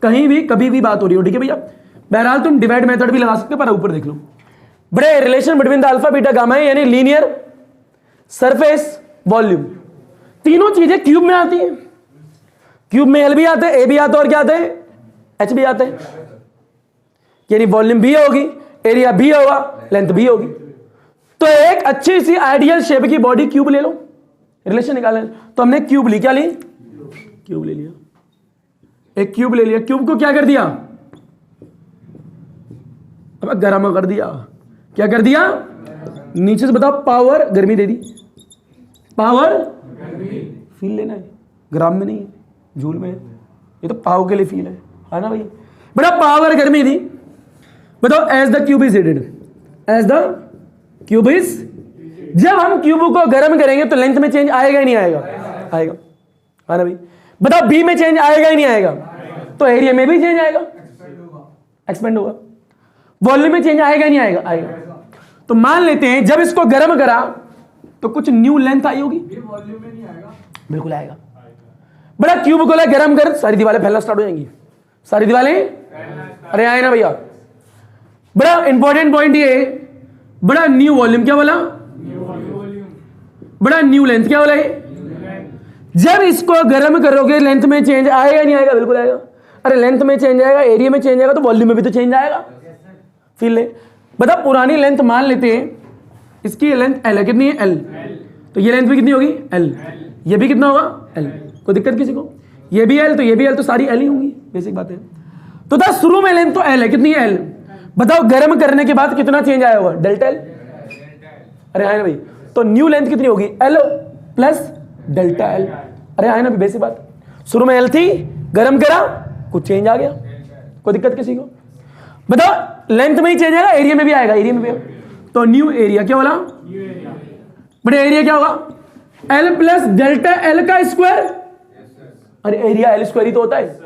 कहीं भी कभी भी बात हो रही हो, ठीक है भैया। बहरहाल तुम डिवाइड मेथड भी लगा सकते हो, पर ऊपर देख लो। बड़े relation between the alpha beta gamma है, यानी लीनियर, सरफेस, वॉल्यूम, तीनों चीजें क्यूब में आती हैं। क्यूब में एल भी आता है, ए भी आता है और क्या आता है, एच भी आता है। यानी वॉल्यूम भी होगी, एरिया भी होगा, लेंथ भी होगी। तो एक अच्छी सी आइडियल शेप की बॉडी क्यूब ले लो, रिलेशन निकालना। तो हमने क्यूब ली, क्या ली, क्यूब ले लिया, एक क्यूब ले लिया। क्यूब को क्या कर दिया, अब गर्म कर दिया। क्या कर दिया, नीचे से बताओ, पावर गर्मी दे दी, पावर फील लेना है, ग्राम में नहीं है, जूल में है, ये तो पावर के लिए फील है ना भाई। बड़ा पावर गर्मी दी, बताओ as the cube is heated, as the cube is, जब हम क्यूब को गर्म करेंगे तो लेंथ में चेंज आएगा ही नहीं आएगा, आएगा, है ना भाई। बताओ बी में चेंज आएगा ही नहीं आएगा, तो एरिया में भी चेंज आएगा, एक्सपेंड होगा। वॉल्यूम में चेंज आएगा ही नहीं आएगा, आएगा। तो मान लेते हैं जब इसको गर्म करा तो कुछ न्यू लेंथ आई होगी, वॉल्यूम में नहीं आएगा, बिल्कुल आएगा। बड़ा क्यूब को ले गर्म कर, सारी दीवारें फैलना स्टार्ट हो जाएंगी, सारी दीवारें, अरे आए ना भैया। बड़ा इंपॉर्टेंट पॉइंट ये, बड़ा न्यू वॉल्यूम, क्या बोला, बड़ा न्यू लेंथ, क्या बोला है। जब इसको गर्म करोगे लेंथ में चेंज आएगा नहीं आएगा, बिल्कुल आएगा। अरे लेंथ में चेंज आएगा, एरिया में चेंज आएगा, तो वॉल्यूम में भी तो चेंज आएगा, फील ले। बता पुरानी लेंथ मान लेते हैं, इसकी लेंथ एल है, कितनी है, एल, तो ये लेंथ भी कितनी होगी, एल, ये भी कितना होगा, एल। कोई दिक्कत किसी को, ये भी एल तो ये भी एल, तो सारी एल ही होंगी, बेसिक बात है। तो था शुरू में लेंथ तो एल है, कितनी है, एल। बताओ गर्म करने के बाद कितना चेंज आया होगा, डेल्टा एल। अरे हाँ ना भाई, तो न्यू लेंथ कितनी होगी, एल प्लस डेल्टा एल। अरे हाँ ना भाई, बेसिक बात, शुरू में एल थी, गर्म करा, कुछ चेंज आ गया, कोई दिक्कत किसी को। बताओ लेंथ में ही चेंज आएगा, एरिया में भी आएगा, एरिया में भी आएगा। तो न्यू एरिया क्या बोला, बड़े एरिया क्या होगा, एल प्लस डेल्टा एल का स्क्वायर। अरे एरिया एल स्क्वायर ही तो होता है।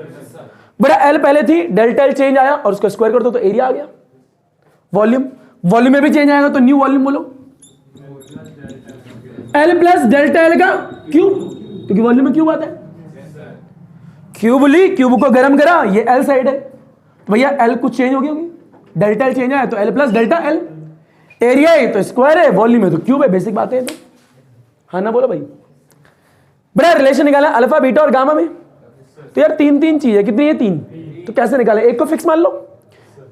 बड़ा एल पहले थी, डेल्टा एल चेंज आया और उसका स्क्वायर कर दो तो एरिया आ गया। वॉल्यूम, वॉल्यूम में भी चेंज आएगा तो न्यू वॉल्यूम बोलो, एल प्लस डेल्टा एल का क्यूब, क्योंकि वॉल्यूम में क्यूब आता है। क्यूब ली, क्यूब को गर्म करा, ये एल साइड है तो भैया एल कुछ चेंज हो गई होगी, डेल्टा एल चेंज आया तो L plus delta L. Area है तो स्क्वायर है, वॉल्यूम है तो क्यूब है, बेसिक बातें हैं तो, हाँ ना बोलो भाई। बड़ा रिलेशन निकाला अल्फा बीटा और गामा में, तो यार तीन तीन चीज है, कितनी है, तीन। तो कैसे निकाले, एक को फिक्स मान लो,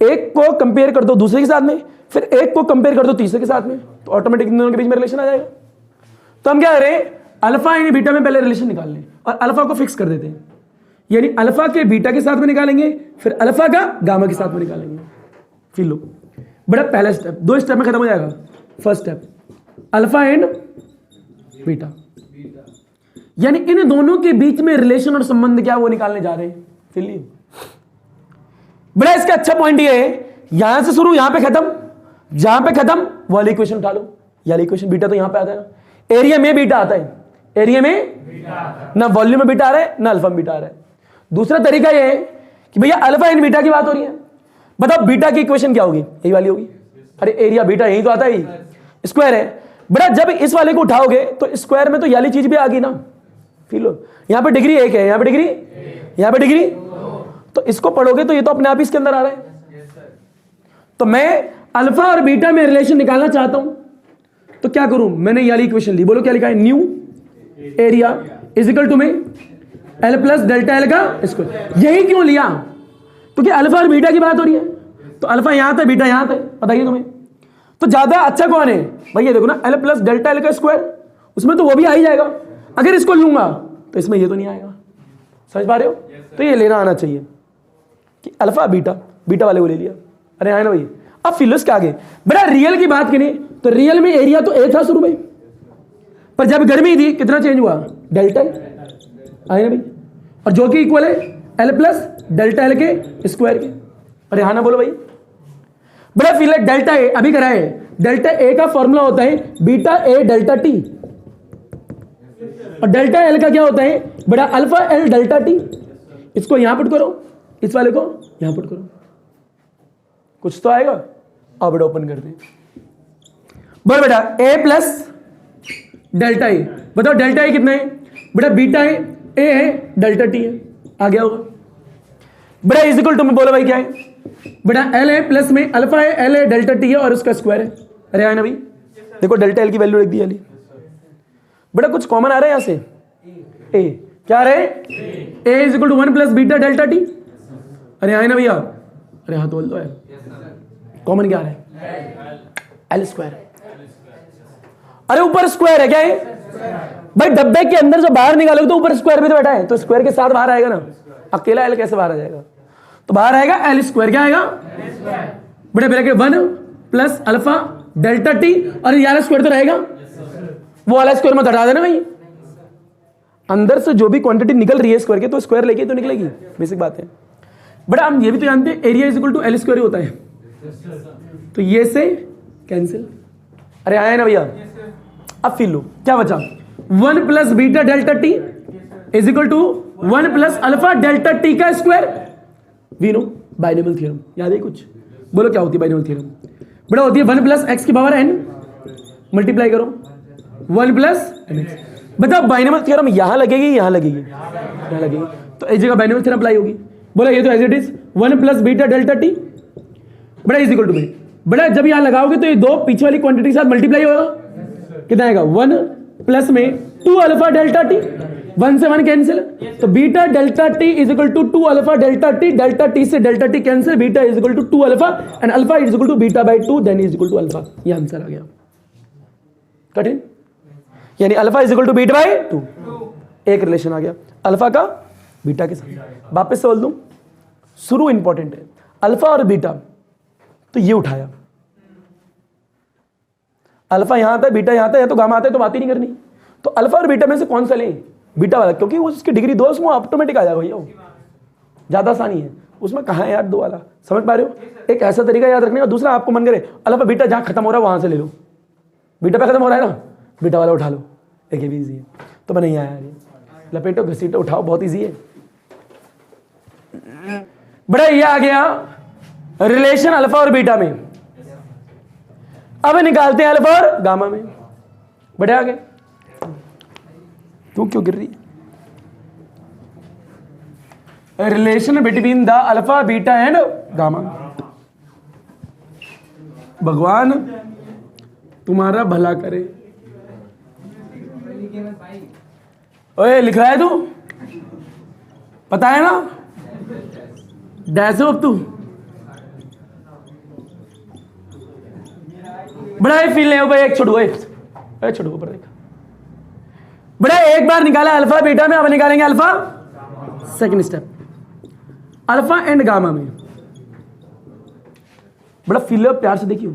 एक को कंपेयर कर दो दूसरे के साथ में, फिर एक को कंपेयर कर दो तीसरे के साथ में, तो ऑटोमेटिक इन दोनों के बीच में रिलेशन आ जाएगा। तो हम क्या करें, अल्फा यानी बीटा में पहले रिलेशन निकाल लें और अल्फा को फिक्स कर देते हैं, यानी अल्फा के बीटा के साथ में निकालेंगे, फिर अल्फा का गामा के साथ में निकालेंगे। फिर लो बड़ा पहला स्टेप, दो स्टेप में खत्म हो जाएगा। First step alpha and beta, यानी इन दोनों के बीच में रिलेशन और संबंध क्या वो निकालने जा रहे हैं। फिर लिए बड़ा इसका अच्छा पॉइंट ये है, यहां से शुरू यहां पे खत्म, जहां पे खत्म वो वाली इक्वेशन उठा लो, ये वाली इक्वेशन। बीटा तो यहां पे आता है ना, एरिया में बीटा आता है, एरिया में ना वॉल्यूम में बीटा आ रहा है ना अल्फा में बीटा आ रहा है। दूसरा तरीका ये है कि भैया अल्फा एंड बीटा की बात हो रही है, बताओ बीटा की इक्वेशन क्या होगी, यही वाली होगी। अरे एरिया बीटा यही तो आता है, स्क्वायर है। बड़ा जब इस वाले को उठाओगे तो स्क्वायर में तो याली चीज भी आ गई ना। फिर लो यहां पे डिग्री एक है, यहां पे डिग्री, यहां पे डिग्री, तो इसको पढ़ोगे तो ये तो अपने आप ही इसके अंदर आ रहा है। तो मैं अल्फा और बीटा में रिलेशन निकालना चाहता हूं तो क्या करूं, मैंने ये वाली इक्वेशन ली, बोलो क्या लिखा है, new area is equal to में एल प्लस डेल्टा एल का स्क्वायर। यही क्यों लिया, क्योंकि अल्फा और बीटा की बात हो रही है, तो अल्फा यहां था बीटा यहां था, बताइए तुम्हें तो ज्यादा अच्छा कौन है भैया। देखो ना एल प्लस डेल्टा एल का स्क्वायर, उसमें तो वो भी आ ही जाएगा। अगर इसको लूंगा तो इसमें ये तो नहीं आएगा, समझ पा रहे हो। तो ये लेना आना चाहिए कि अल्फा बीटा, बीटा वाले को ले लिया, अरे आए ना भाई। अब फिलस के आगे बड़ा रियल की बात करें तो रियल में एरिया तो ए था शुरू में, पर जब गर्मी थी कितना चेंज हुआ, डेल्टा आए ना भाई, और जो कि इक्वल है एल प्लस डेल्टा एल के स्क्वायर के। अरे हाँ ना बोलो भाई। बड़ा फिल डेल्टा ए अभी कराए, डेल्टा ए का फॉर्मूला होता है बीटा ए डेल्टा टी, और डेल्टा एल का क्या होता है बड़ा अल्फा एल डेल्टा टी। इसको यहां पुट करो, इस वाले को यहां पुट करो, कुछ तो आएगा। अब बड़ा ओपन करते हैं, बोल बेटा ए प्लस डेल्टा ए, बताओ डेल्टा ए कितना है बेटा, बीटा है, ए है, डेल्टा टी है, आ गया होगा। बड़ा इज इक्वल टू में बोलो भाई क्या है बेटा, एल है प्लस में अल्फा है, एल है डेल्टा टी है और उसका स्क्वायर है। अरे आए ना भाई, देखो डेल्टा एल की वैल्यू लिख दी वाली। बड़ा कुछ कॉमन आ रहा है यहां से, ए क्या रहे, A is equal to 1 plus beta delta T. अरे आए ना भैया, अरे हाँ तो है, कॉमन क्या आ रहा है, एल स्क्वायर। अरे ऊपर स्क्वायर है क्या है भाई, डब्बे के अंदर जो बाहर निकालोगे तो ऊपर स्क्वायर भी तो बैठा है, तो स्क्वायर के साथ बाहर आएगा ना, अकेला एल कैसे बाहर आ जाएगा, तो बाहर आएगा एल स्क्वायर। क्या आएगा बड़े bracket 1 plus alpha delta T, और ये वाला स्क्वायर तो रहेगा, वो वाला स्क्वायर मत हटा देना भाई। अंदर से जो भी क्वांटिटी निकल रही है स्क्वायर के, तो स्क्वायर लेके तो निकलेगी, बेसिक बात है। बट हम ये भी तो जानते हैं area is equal to L square होता है, तो ये से कैंसिल। अरे आया ना भैया। अब फिर लो क्या बचा, 1 plus beta delta T is equal to 1 plus alpha delta T का square. We know binomial theorem, याद है कुछ, बोलो क्या होती है बाइनोमियल थ्योरम, बड़ा होती है 1 प्लस एक्स की पावर एन, मल्टीप्लाई करो 1 प्लस एन एक्स। बताओ बाइनोमियल थ्योरम यहां लगेगी, यहां लगेगी, यहां लगेगी, तो इस जगह बाइनोमियल थ्योरम अप्लाई होगी। बोला ये तो as it is 1 plus beta delta T बड़ा इज इक्वल टू में, बड़ा जब यहां लगाओगे तो ये दो पीछे वाली क्वांटिटी के साथ मल्टीप्लाई होगा, कितना आएगा 1 प्लस में 2 अल्फा डेल्टा टी, 1 से 1 कैंसिल, तो beta delta T is equal to 2 alpha delta T, delta T से delta T cancel, beta is equal to 2 alpha and alpha is equal to beta by 2 then is equal to alpha. ये answer आ गया, कठिन, यानी alpha is equal to beta by 2, एक relation आ गया alpha का beta के साथ। वापस से बोल दूं, शुरू इंपॉर्टेंट है, अल्फा और बीटा, तो ये उठाया, अल्फा यहां था बीटा यहां था, या तो गामा आता है, तो बात ही नहीं करनी। तो अल्फा और बीटा में से कौन सा लें, बीटा वाला, क्योंकि वो उसकी डिग्री 2 उसमें ऑटोमेटिक आ जाएगा भैया, ज्यादा आसानी है। उसमें कहाँ है यार 2 वाला, समझ पा रहे हो? एक ऐसा तरीका याद रखने का। दूसरा आपको मन करे अल्फा बीटा जहाँ खत्म हो रहा है वहां से ले लो, बीटा पे खत्म हो रहा है ना, बीटा वाला उठा लो, एक ये भी ईजी है। तो मैं नहीं आया यार, लपेटो घसीटो उठाओ, बहुत ईजी है। बड़ा ये आ गया रिलेशन अल्फा और बीटा में। अब निकालते हैं अल्फा और गामा में। बड़े आ गए, तू क्यों गिर रही है? Relation between the alpha beta and gamma. भगवान तुम्हारा भला करे। ओए लिख रहा है तू, पता है ना? डैस अब तू बड़ा ही फील नहीं हो भाई। एक छोड़ो, एक छोड़ो ऊपर देखा। बड़ा एक बार निकाला अल्फा बीटा में, अब निकालेंगे alpha second step alpha and gamma में। बड़ा फील है, प्यार से देखियो।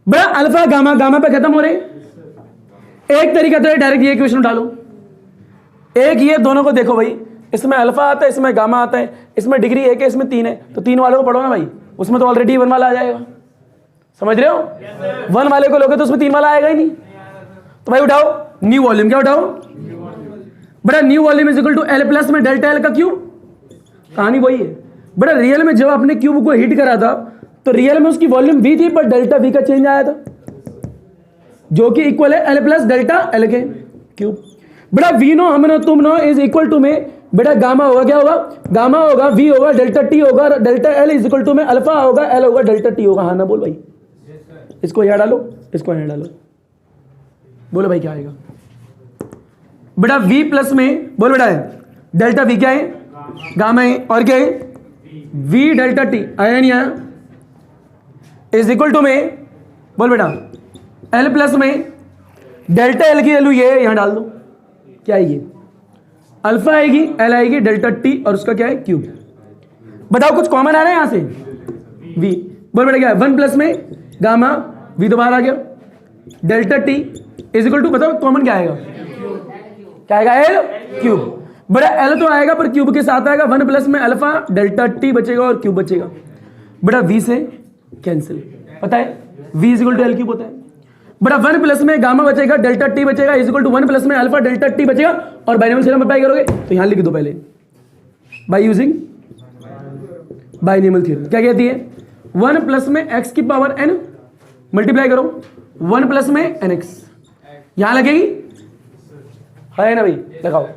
बड़ा अल्फा गामा, गामा पे खत्म हो रहे। एक तरीका तो है डायरेक्ट ये क्वेश्चन उठा लो। एक ये दोनों को देखो भाई, इसमें अल्फा आता है, इसमें गामा आता है, इसमें डिग्री 1 है, इसमें 3 है, तो 3 वालों को पढ़ो ना भाई, उसमें तो ऑलरेडी 1 वाला आ जाएगा। समझ रहे हो? 1 वाले को लोगे तो उसमें 3 वाला आएगा ही नहीं। तो भाई उठाओ न्यू वॉल्यूम। क्या उठाओ? बड़ा new volume is equal to L plus में डेल्टा एल का क्यूब। कहानी वही है। बड़ा रियल में जब आपने क्यूब को हिट करा था तो रियल में उसकी वॉल्यूम वी थी, पर डेल्टा वी का चेंज आया था, जो कि इक्वल है एल प्लस डेल्टा एल के क्यूब। बड़ा वी नो हम नो तुम नो इज इक्वल टू में बेटा गामा होगा, क्या होगा? गामा होगा, वी होगा, डेल्टा टी होगा, delta L is equal to में अल्फा होगा, एल होगा, डेल्टा टी होगा। हाँ ना बोल भाई, इसको यहाँ डालो, इसको यहाँ डालो, बोलो भाई क्या आएगा? बेटा v प्लस में बोल बेटा है डेल्टा v क्या है? गामा है, और क्या है? v डेल्टा t आया नहीं आया? इज इक्वल टू में बोल बेटा l प्लस में डेल्टा l की वैल्यू ये यहां डाल दो, क्या आएगी? अल्फा आएगी, l आएगी, डेल्टा t और उसका क्या है? क्यूब। बताओ कुछ कॉमन आ रहा है यहां से? v बोल बेटा क्या है? 1 प्लस में गामा, v तो बाहर आ गया, delta t is equal to, बताओ कॉमन क्या आएगा? क्या आएगा? L cube. बड़ा एल तो आएगा पर क्यूब के साथ आएगा। 1 प्लस में अल्फा, डेल्टा टी बचेगा और क्यूब बचेगा। बड़ा वी से कैंसिल, पता है V is equal to L cube होता है। बड़ा 1 प्लस में गामा बचेगा, डेल्टा टी बचेगा, इज इक्वल टू 1 प्लस में अल्फा डेल्टा टी बचेगा। और बाइनोमियल थ्योरम अप्लाई करोगे तो यहां लिख दो पहले, बाय यूजिंग बाइनोमियल थ्योरम। क्या कहती है? 1 प्लस में एक्स की पावर एन मल्टीप्लाई करो 1 प्लस में एन एक्स, यहां लगेगी, है ना भाई? लगाओ।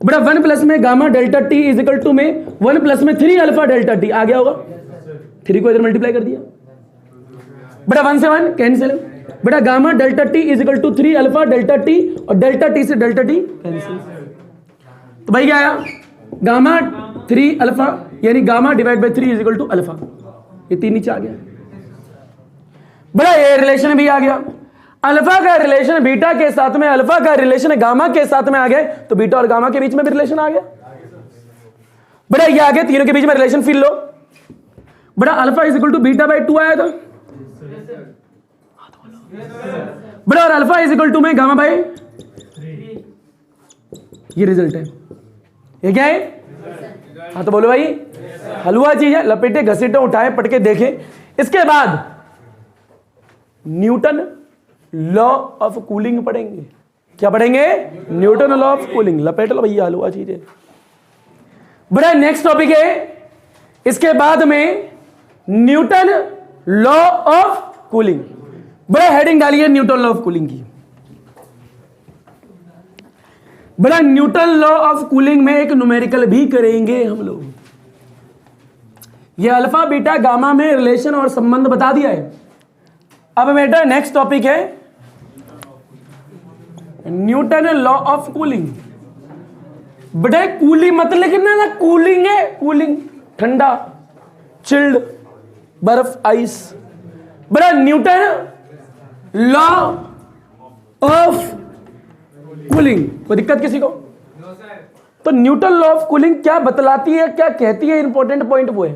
बड़ा 1 प्लस में gamma delta T is equal to में 1 प्लस में 3 अल्फा डेल्टा टी आ गया होगा, 3 को इधर मल्टीप्लाई कर दिया। बड़ा 1 से 1 कैंसिल। बड़ा gamma delta T is equal to 3 alpha delta T और डेल्टा टी से डेल्टा टी कैंसिल। तो भाई क्या आया? गामा 3 अल्फा यानी gamma divide by 3 is equal to alpha, ये 3 नीचे आ गया। बड़ा ये रिलेशन भी आ गया। अल्फा का रिलेशन बीटा के साथ में, अल्फा का रिलेशन गामा के साथ में आ गए, तो बीटा और गामा के बीच में भी रिलेशन आ गया। बड़ा ये आ गया, तीनों के बीच में रिलेशन फिल लो। बड़ा alpha is equal to beta by 2 आया था। बड़ा और अल्फा इज इक्वल टू में गामा बाय 3, ये रिजल्ट है। ये क्या है? हाँ तो बोलो भाई, हलवा चीज है, लपेटे घसीटे उठाए पटके देखें। इसके बाद न्यूटन लॉ ऑफ कूलिंग पढ़ेंगे। क्या पढ़ेंगे? Newton law of cooling. लपेट लो भैया, हलवा चीज है। बड़ा नेक्स्ट टॉपिक है इसके बाद में न्यूटन लॉ ऑफ कूलिंग। बड़ा हेडिंग डालिए न्यूटन लॉ ऑफ कूलिंग की। बड़ा न्यूटन लॉ ऑफ कूलिंग में एक न्यूमेरिकल भी करेंगे हम लोग। ये अल्फा बीटा गामा में रिलेशन और संबंध बता दिया है। अब बेटा नेक्स्ट टॉपिक है न्यूटन लॉ ऑफ कूलिंग। बेटा कूलिंग मत लिखना ना, कूलिंग है, कूलिंग ठंडा, चिल्ड, बर्फ, आइस। बड़ा न्यूटन लॉ ऑफ कूलिंग, कोई दिक्कत किसी को? तो न्यूटन लॉ ऑफ कूलिंग क्या बतलाती है, क्या कहती है? इंपॉर्टेंट पॉइंट वो है।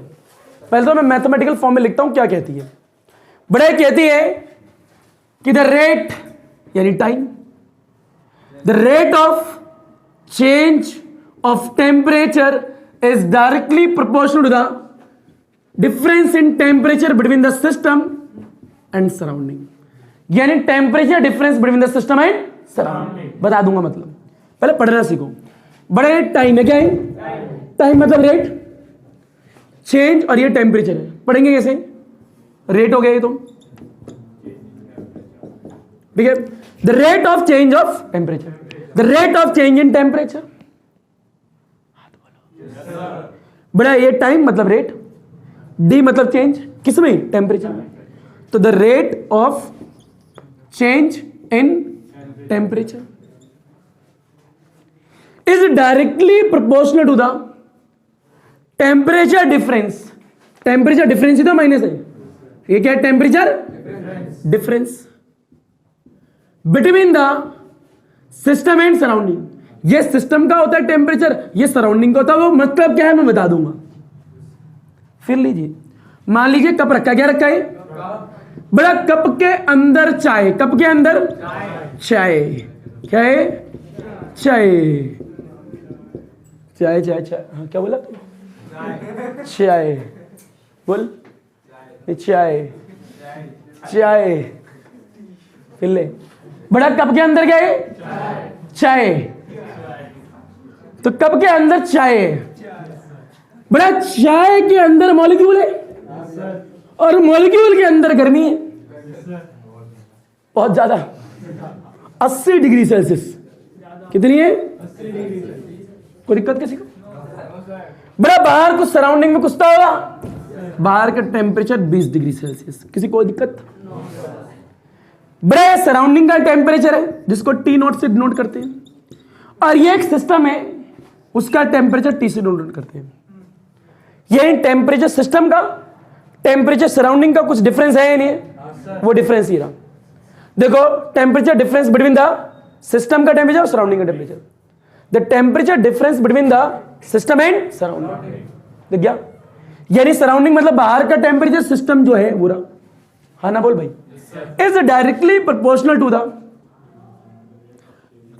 पहले तो मैं मैथमेटिकल फॉर्म में लिखता हूं क्या कहती है। बड़े कहती है कि द रेट यानी time, the rate of change of temperature is directly proportional to the difference in temperature between the system and surrounding, यानी temperature difference between the system and surrounding. बता दूंगा मतलब, पहले पढ़ना सीखो। बड़े टाइम है, क्या है टाइम? मतलब रेट चेंज, और ये टेम्परेचर है। पढ़ेंगे कैसे? रेट हो गया ये तो, ठीक है। The rate of change of temperature, the rate of change in temperature. बड़ा ये टाइम मतलब रेट, डी मतलब चेंज, किसमें? टेम्परेचर में। तो the rate of change in temperature is directly proportional to the temperature difference. Temperature difference ही तो minus है, ये क्या है? Temperature difference between the system and surrounding. ये सिस्टम का होता है टेम्परेचर, ये सराउंडिंग का होता है। वो मतलब क्या है मैं बता दूंगा। फिर लीजिए, मान लीजिए कप रखा, क्या रखा है? बड़ा कप के अंदर चाय, कप के अंदर चाय, क्या है? चाय, चाय चाय चाय, हाँ क्या बोला? चाय बोल, चाय चाय। फिर ले, बड़ा कप के अंदर क्या है? चाय। तो कप के अंदर चाय है, बड़ा चाय के अंदर मॉलिक्यूल है, और मॉलिक्यूल के अंदर गर्मी है बहुत ज्यादा, 80 डिग्री सेल्सियस। कितनी है? कोई दिक्कत किसी को? बड़ा बाहर कुछ सराउंडिंग में कुछ तो होगा, बाहर का टेम्परेचर 20 डिग्री सेल्सियस, किसी को दिक्कत? बड़ा सराउंडिंग का टेम्परेचर है जिसको टी नोट से डिनोट करते हैं, और ये एक सिस्टम है उसका टेम्परेचर टी से डिनोट करते हैं। ये टेम्परेचर सिस्टम का, टेम्परेचर सराउंडिंग का कुछ डिफरेंस है या नहीं है? वो डिफरेंस ही रहा। देखो, temperature difference between the system का टेम्परेचर और सराउंडिंग का temperature, the temperature difference between the system and surrounding. देख गया, यानी सराउंडिंग मतलब बाहर का टेम्परेचर, सिस्टम जो है पूरा, हाँ ना बोल भाई, is directly proportional to the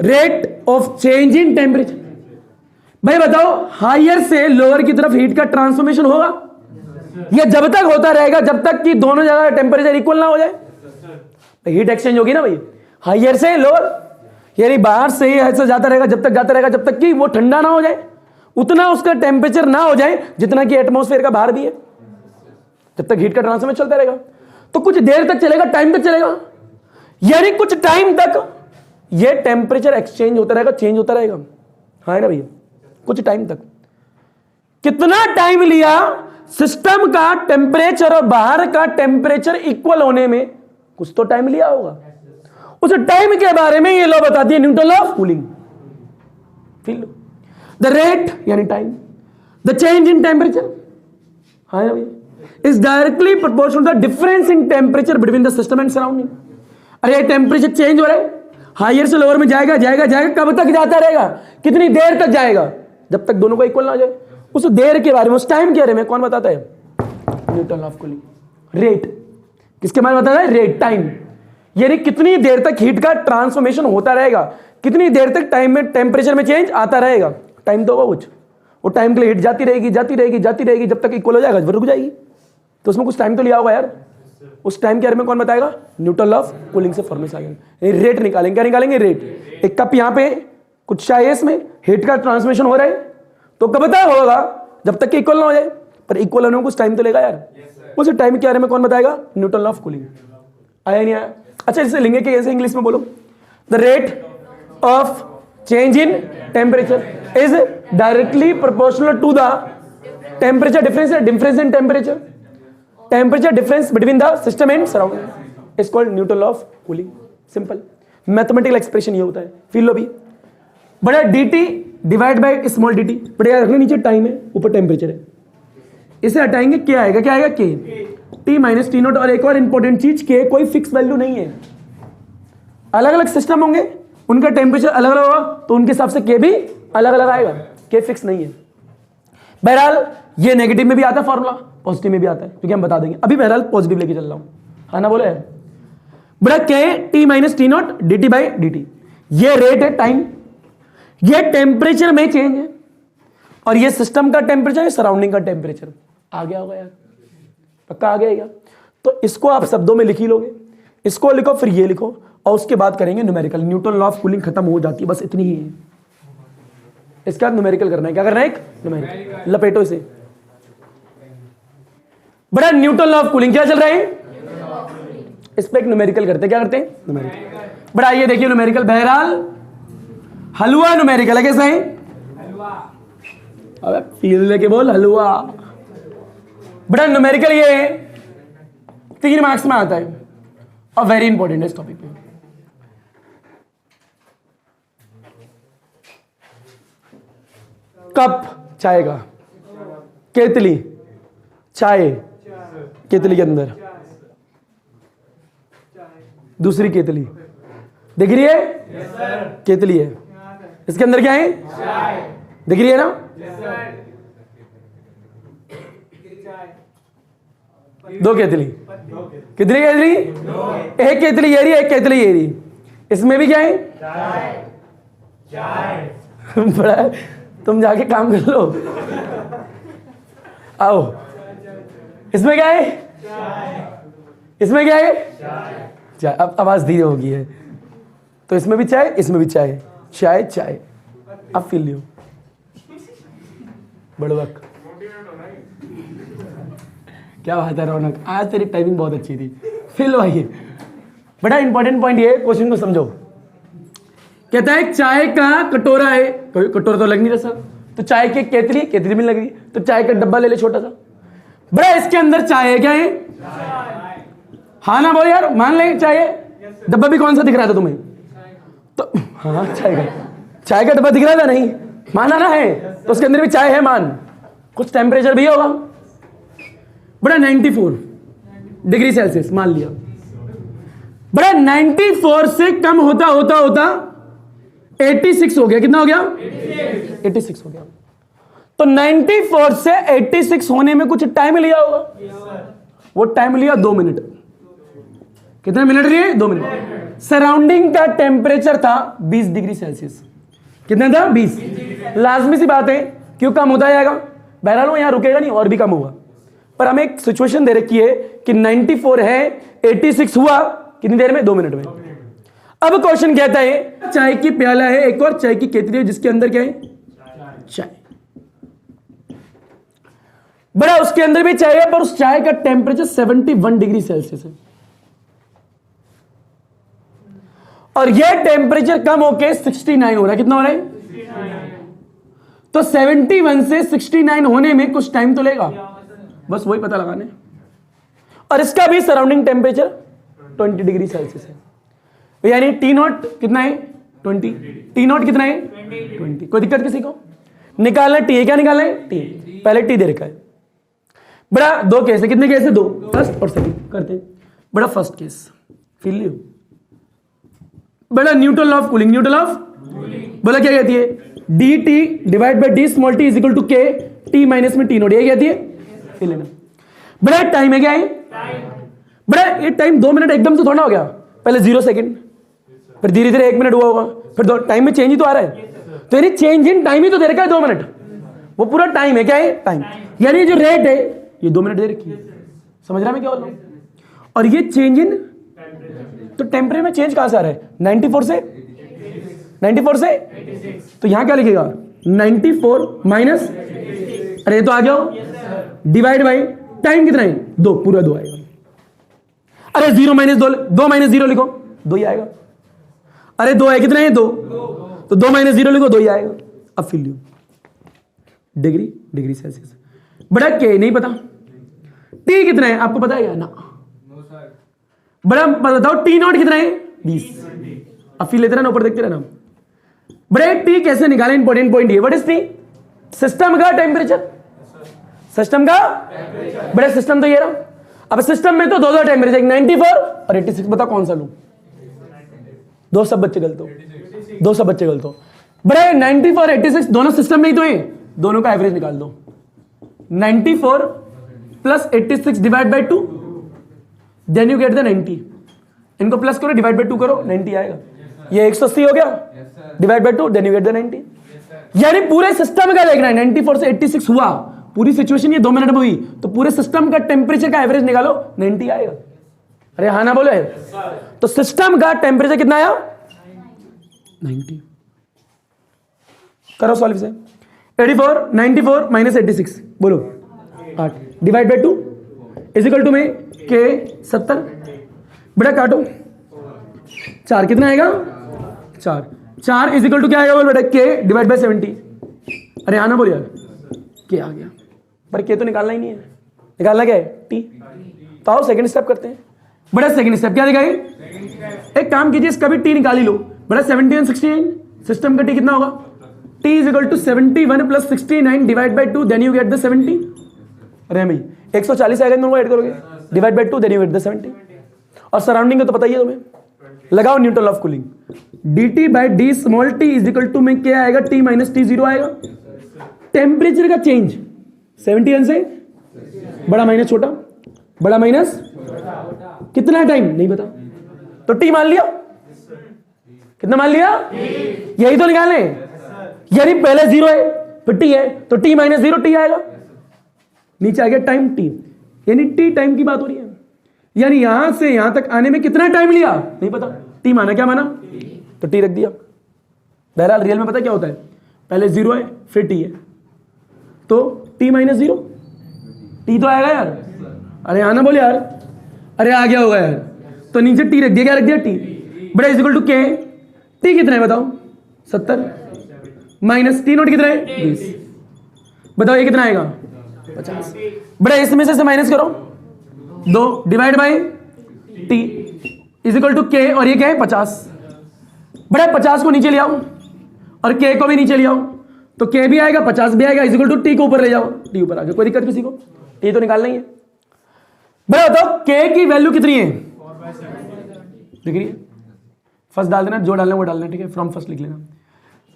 rate of change in temperature. भाई बताओ, हायर से लोअर की तरफ हीट का ट्रांसफॉर्मेशन होगा? यह जब तक होता रहेगा जब तक कि दोनों जगह टेम्परेचर इक्वल ना हो जाए, हीट एक्सचेंज होगी ना भाई, हायर से लोअर, यानी बाहर से ही ऐसा जाता रहेगा जब तक जाता रहेगा जब तक कि वो ठंडा ना हो जाए, उतना उसका टेम्परेचर ना हो जाए जितना कि एटमॉस्फेयर का बाहर भी है, जब तक हीट का ट्रांसफॉर्मेशन चलता रहेगा। तो कुछ देर तक चलेगा, टाइम तक चलेगा, यानी कुछ टाइम तक ये टेम्परेचर एक्सचेंज होता रहेगा, चेंज होता रहेगा, हाँ ना भैया, कुछ टाइम तक। कितना टाइम लिया सिस्टम का टेम्परेचर और बाहर का टेम्परेचर इक्वल होने में? कुछ तो टाइम लिया होगा। उस टाइम के बारे में ये लॉ बताती है, Newton law of cooling. The rate यानी time, the change in temperature, हाँ ना भैया, is directly proportional to the difference in temperature between the system and surrounding. अरे टेम्परेचर चेंज हो रहा है, हायर से लोअर में जाएगा जाएगा जाएगा, कब तक जाता रहेगा? कितनी देर तक जाएगा? जब तक दोनों को इक्वल ना हो जाए। उस देर के बारे में, उस टाइम के बारे में कौन बताता है? Newton law of cooling. Rate किसके बारे में बताता है? रेट, टाइम, यानी कितनी देर तक हीट का ट्रांसफॉर्मेशन होता रहेगा, कितनी देर तक टाइम में टेम्परेचर में चेंज आता रहेगा। टाइम तो होगा कुछ, वो टाइम के लिए हीट जाती रहेगी जाती रहेगी जाती रहेगी, जब तक इक्वल हो जाएगा फिर रुक जाएगी। तो उसमें कुछ टाइम तो लिया होगा यार। उस टाइम के बारे में कौन बताएगा? न्यूटन लॉ ऑफ कूलिंग से फॉर्मूला आ गया। रेट निकालेंगे, क्या निकालेंगे? रेट। एक कप यहाँ पे कुछ चाय, इसमें हीट का ट्रांसमिशन हो रहा है, तो कब तक होगा? जब तक कि इक्वल ना हो जाए, पर इक्वल होने में कुछ टाइम तो लेगा यार। उस टाइम के बारे में कौन बताएगा? Newton law of cooling. आया नहीं आया? अच्छा, इसे लेंगे कि कैसे? इंग्लिश में बोलो। The rate of change in temperature is directly proportional to the temperature difference, difference in temperature, temperature difference between the system and surrounding is called Newton law of cooling. Simple mathematical expression ये होता है। Feel लो भी, बड़ा dt divide by small dt, बड़े याद रखना, नीचे टाइम है ऊपर टेम्परेचर है, इसे हटाएंगे क्या आएगा? क्या आएगा? k, t minus T note. और एक और इंपॉर्टेंट चीज, k कोई फिक्स वैल्यू नहीं है। अलग अलग सिस्टम होंगे, उनका टेम्परेचर अलग अलग होगा, तो उनके हिसाब से k भी अलग अलग आएगा, k फिक्स नहीं है। बहरहाल ये नेगेटिव में भी आता है फॉर्मूला, पॉजिटिव में भी आता है, क्योंकि हम बता देंगे। अभी बहरहाल पॉजिटिव लेके चल रहा हूं, हाँ ना बोले? बड़ा k t minus T note dt by dt, ये रेट है, टाइम, ये टेम्परेचर में चेंज है, और ये सिस्टम का टेम्परेचर है, सराउंडिंग का टेम्परेचर। आ गया होगा यार, पक्का आ गया क्या? तो इसको आप शब्दों में लिख ही लोगे, इसको लिखो फिर ये लिखो, और उसके बाद करेंगे numerical. Newton law of cooling खत्म हो जाती है, बस इतनी ही है। इसके बाद न्यूमेरिकल करना है। क्या करना है? एक न्यूमेरिकल। लपेटो इसे। बड़ा न्यूटन लॉ ऑफ कूलिंग क्या चल रहा है? इस पे एक न्यूमेरिकल करते हैं। क्या करते हैं? न्यूमेरिकल। बड़ा ये देखिए न्यूमेरिकल, बहरहाल हलवा न्यूमेरिकल है। कैसा है? अबे फील लेके बोल, हलवा। बड़ा न्यूमेरिकल ये है, 3 मार्क्स में आता है और वेरी इंपॉर्टेंट है इस टॉपिक पे। कप चाय का, केतली चाय, केतली के अंदर दूसरी केतली दिख रही है? केतली है, इसके अंदर क्या है? दिख रही है ना? दो केतली। कितनी केतली? एक केतली ये रही, एक केतली ये रही। इसमें भी क्या है? बड़ा है, तुम जाके काम कर लो। आओ, इसमें क्या है? इसमें क्या है? चाय। अब आवाज धीरे होगी है, तो इसमें भी चाय, इसमें भी चाय, चाय चाय। अब फील लियो बड़वक। क्या बात है रौनक, आज तेरी टाइमिंग बहुत अच्छी थी। फील भाई, बड़ा इंपॉर्टेंट पॉइंट ये, क्वेश्चन को समझो। कहता है चाय का कटोरा है, कटोरा तो लग नहीं रहा सर, तो चाय की केतली, केतली भी लग रही, तो चाय का डब्बा ले ले छोटा सा। बड़ा इसके अंदर चाय है। क्या है? हाँ ना बोल यार, मान ले चाय है। डब्बा भी कौन सा दिख रहा था तुम्हें? तो हाँ चाय का डब्बा दिख रहा था, नहीं माना ना है, तो उसके अंदर भी चाय है, मान। कुछ टेम्परेचर भी होगा। बड़ा 94 डिग्री सेल्सियस मान लिया। बड़ा 94 से कम होता होता होता 86 हो गया। कितना हो गया? 86 हो गया। तो 94 से 86 होने में कुछ टाइम लिया होगा। वो टाइम लिया 2 मिनट। कितने मिनट लिए? 2 मिनट। सराउंडिंग का टेम्परेचर था 20 डिग्री सेल्सियस। कितना था? 20। लाजमी सी बात है, क्यों कम होता जाएगा। बहरहाल वो यहां रुकेगा नहीं, और भी कम होगा। पर हमें एक सिचुएशन दे रखी है कि 94 है, 86 हुआ कितनी देर में? 2 मिनट में। अब क्वेश्चन कहता है चाय की प्याला है, एक और चाय की केतली है, जिसके अंदर क्या है? चाय। बड़ा उसके अंदर भी चाय है, पर उस चाय का टेम्परेचर 71 डिग्री सेल्सियस है, और यह टेम्परेचर कम होके 69 हो रहा है। कितना हो रहा है? तो 71 से 69 होने में कुछ टाइम तो लेगा, बस वही पता लगाने। और इसका भी सराउंडिंग टेम्परेचर 20 डिग्री सेल्सियस है, यानी टी नॉट कितना है? 20। टी नॉट कितना है? 20। कोई दिक्कत किसी को? निकालना टी है। क्या निकालना है? टी। पहले टी दे रखा है। बड़ा 2 केस है। कितने केस है? 2। फर्स्ट और सेकंड करते हैं। बड़ा फर्स्ट केस फील लियो। बड़ा Newton law of cooling, Newton law of बोला क्या कहती है? D T divide by D small T is equal to K T minus में टी नोट। ये कहती है? फील लेना। बड़ा टाइम है। क्या है? बड़ा ये टाइम 2 मिनट एकदम से थोड़ा हो गया। पहले 0 सेकंड, फिर धीरे धीरे 1 मिनट हुआ होगा, फिर टाइम में चेंज ही तो आ रहा है। तो यानी चेंज इन टाइम ही तो दे रखा है 2 मिनट। वो पूरा टाइम है। क्या है? टाइम। यानी जो रेट है ये 2 मिनट दे रखी है। समझ रहा मैं क्या बोल रहा हूं? और ये चेंज इन, तो टेम्परेचर में चेंज कहां से आ रहा है? 94 से 86। तो यहां क्या लिखेगा? 94 माइनस, अरे ये तो आ गया, डिवाइड बाई टाइम कितना है? 2, पूरा 2 आएगा। अरे 0 माइनस 2, 2 माइनस 0 लिखो, 2 ही आएगा। अरे 2 है, कितना है? 2, तो 2 माइनस 0 लिखो, 2 ही आएगा। अब फिल लियो डिग्री, डिग्री सेल्सियस। बड़ा के नहीं पता, टी कितना है आपको पता है क्या? ना। बड़ा बताओ टी नॉट कितना है? 20। अब फील लेते रहना, ऊपर देखते रहना। बड़े टी कैसे निकाले? इंपॉर्टेंट पॉइंट ये। What is T? सिस्टम का टेम्परेचर, सिस्टम का बड़े सिस्टम तो ये रहा। अब सिस्टम में तो 2 टेम्परेचर, 94 और 86। बताओ कौन सा लूं? 2 सब बच्चे गलत हो, 2 सब बच्चे गलत हो। बड़े 94 और 86 दोनों सिस्टम में ही तो है, दोनों का एवरेज निकाल दो। 94 plus 86 divide by 2, then you get the 90। इनको प्लस करो, डिवाइड बाई 2 करो, 90 आएगा। ये 180 हो गया, divide by 2, then you get the 90। यानी पूरे सिस्टम का देखना है, 94 से 86 हुआ, पूरी सिचुएशन ये 2 मिनट में हुई, तो पूरे सिस्टम का टेम्परेचर का एवरेज निकालो, 90 आएगा। अरे हाँ ना बोले? तो सिस्टम का टेम्परेचर कितना आया? 90। करो सॉल्व से। 84 94 माइनस 86 बोलो 8 divide by 2 is equal to में के 70। बेटा काटो, 4 कितना आएगा? 4 इज इक्वल टू क्या आएगा बोल बेटा? के डिवाइड बाई 70। अरे आना बोल यार, के आ गया, पर के तो निकालना ही नहीं है, निकालना क्या है? टी। तो आओ सेकंड स्टेप करते हैं। बड़ा सेकंड स्टेप क्या दिखाई? एक काम कीजिए, इसका भी टी निकाल ही लो। बड़ा 71 69 सिस्टम का टी कितना होगा? T is equal to 71 plus 69 divide by 2 then you get the 70। अरे भाई 140 आएगा, दोनों ऐड करोगे, divide by 2 then you get the 70। और सराउंडिंग का तो पता ही है तुम्हें, लगाओ Newton law of cooling. dt by D small T is equal to में क्या आएगा? टी माइनस टी 0 आएगा। टेम्परेचर का चेंज 71 से बड़ा माइनस छोटा, बड़ा माइनस कितना टाइम नहीं पता, तो टी मान लिया। कितना मान लिया? यही तो निकालने, यानी पहले 0 है फिर टी है, तो टी माइनस 0 टी आएगा, नीचे आ गया टाइम टी, यानी टी टाइम की बात हो रही है। यानी यहां से यहां तक आने में कितना टाइम लिया नहीं पता, टी माना, क्या माना? तो टी रख दिया। बहरहाल रियल में पता क्या होता है, पहले 0 है फिर टी है, तो टी माइनस 0 टी तो आएगा यार। अरे आना बोल यार, अरे आ गया होगा यार, तो नीचे टी रख दिया, क्या रख दिया? टी। बड़ा is equal to K, T कितना है बताओ? 70 माइनस टी नोट कितना है? 20। बताओ ये कितना आएगा? 50। बड़ा इसमें से माइनस करो, 2 divide by T is equal to K, और ये क्या है? 50। बड़ा 50 को नीचे ले आओ और के को भी नीचे ले आओ, तो के भी आएगा 50 भी आएगा, इज इक्वल टू टी को ऊपर ले जाओ, टी ऊपर आ गया। कोई दिक्कत किसी को? टी तो निकालना ही है। बड़ा बताओ के की वैल्यू कितनी है? दिख रही है? फर्स्ट डाल देना, जो डालना वो डालना, ठीक है? फ्रॉम फर्स्ट लिख लेना।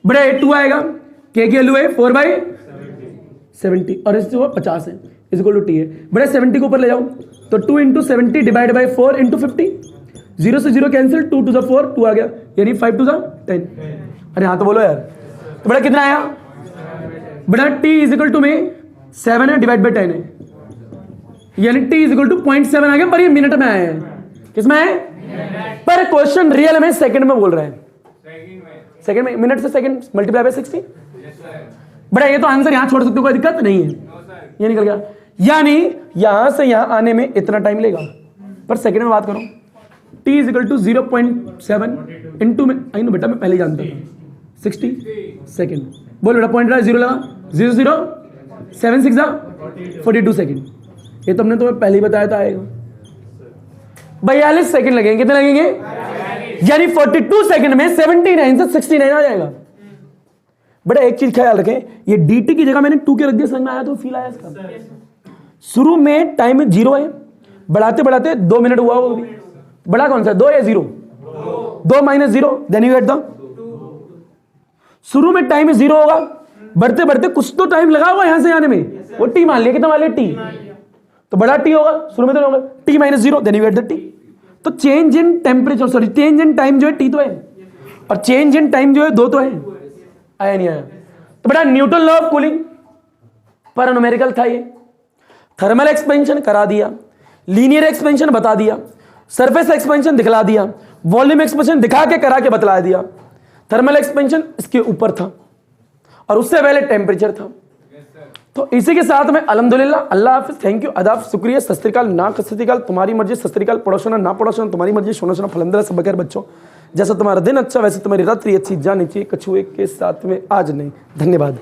बड़े 2 आएगा, के की वैल्यू है 4/70 और इससे वो 50 है, इज इक्वल टू टी है। बड़े 70 को ऊपर ले जाओ, तो 2 इंटू 70 डिवाइड बाई 4 इंटू 50, 0 से 0 कैंसिल, 2 टू द 4 2 आ गया, यानी 5 टू द 10। अरे हाँ तो बोलो यार, तो बड़ा कितना आया? बड़ा टी इज इक्वल टू में 7 है डिवाइड बाई 10 है, यानी टी इज इक्वल टू 0.7 आ गया, पर ये मिनट में आया है। किसमें है? पर क्वेश्चन रियल में सेकंड में बोल रहा है, सेकंड में, मिनट से सेकंड मल्टीप्लाई बाय 60। बड़ा ये तो आंसर यहां छोड़ सकते हो, कोई दिक्कत नहीं है, ये निकल गया। यानी यहां से यहां आने में इतना टाइम लेगा, पर सेकंड में बात करो, t is equal to 0.7 into में, आई नो बेटा मैं पहले जानता था, 60 सेकेंड। बोल बेटा पॉइंट रहा है, 0 लगा, 0 0 7 6 42 सेकेंड। ये तुमने तुम्हें पहले ही बताया था आएगा। 42 सेकंड लगेंगे, कितने लगेंगे? यानी 42 सेकंड में 79 से 69 आ जाएगा। बड़ा एक चीज ख्याल रखें, ये dt की जगह मैंने 2 के रख दिया, समझ में आया? तो फील आया इसका? शुरू में टाइम 0 है, बढ़ाते बढ़ाते 2 मिनट हुआ, वो भी बड़ा कौन सा, 2 या 0? 2 minus 0 then you get the. शुरू में टाइम 0 होगा, बढ़ते बढ़ते कुछ तो टाइम लगा हुआ यहां से आने में, वो टी मान लिया, कितना मान लिया? टी, तो बड़ा टी होगा, शुरू में तो होगा T minus 0 then you get the T. तो change in temperature, sorry change in time जो है टी तो है, और चेंज इन टाइम जो है 2 तो है। आया नहीं आया? तो बड़ा न्यूटन लॉ ऑफ कूलिंग पर न्यूमेरिकल था ये। थर्मल एक्सपेंशन करा दिया, लीनियर एक्सपेंशन बता दिया, सरफेस एक्सपेंशन दिखला दिया, वॉल्यूम एक्सपेंशन दिखा के करा के बतला दिया। थर्मल एक्सपेंशन इसके ऊपर था और उससे पहले टेम्परेचर था। तो इसी के साथ में अल्हम्दुलिल्लाह, अल्लाह हाफिज, थैंक यू, अदाब, शुक्रिया, सत श्री अकाल, ना सत श्री अकाल, तुम्हारी मर्जी, सत श्री अकाल, पड़ोसना ना पड़ोसना तुम्हारी मर्जी, सोना सोना फलंदरा सब बगैर बच्चों, जैसा तुम्हारा दिन अच्छा वैसे तुम्हारी रात्रि अच्छी, जान अच्छी, कछुए के साथ में आज नहीं। धन्यवाद।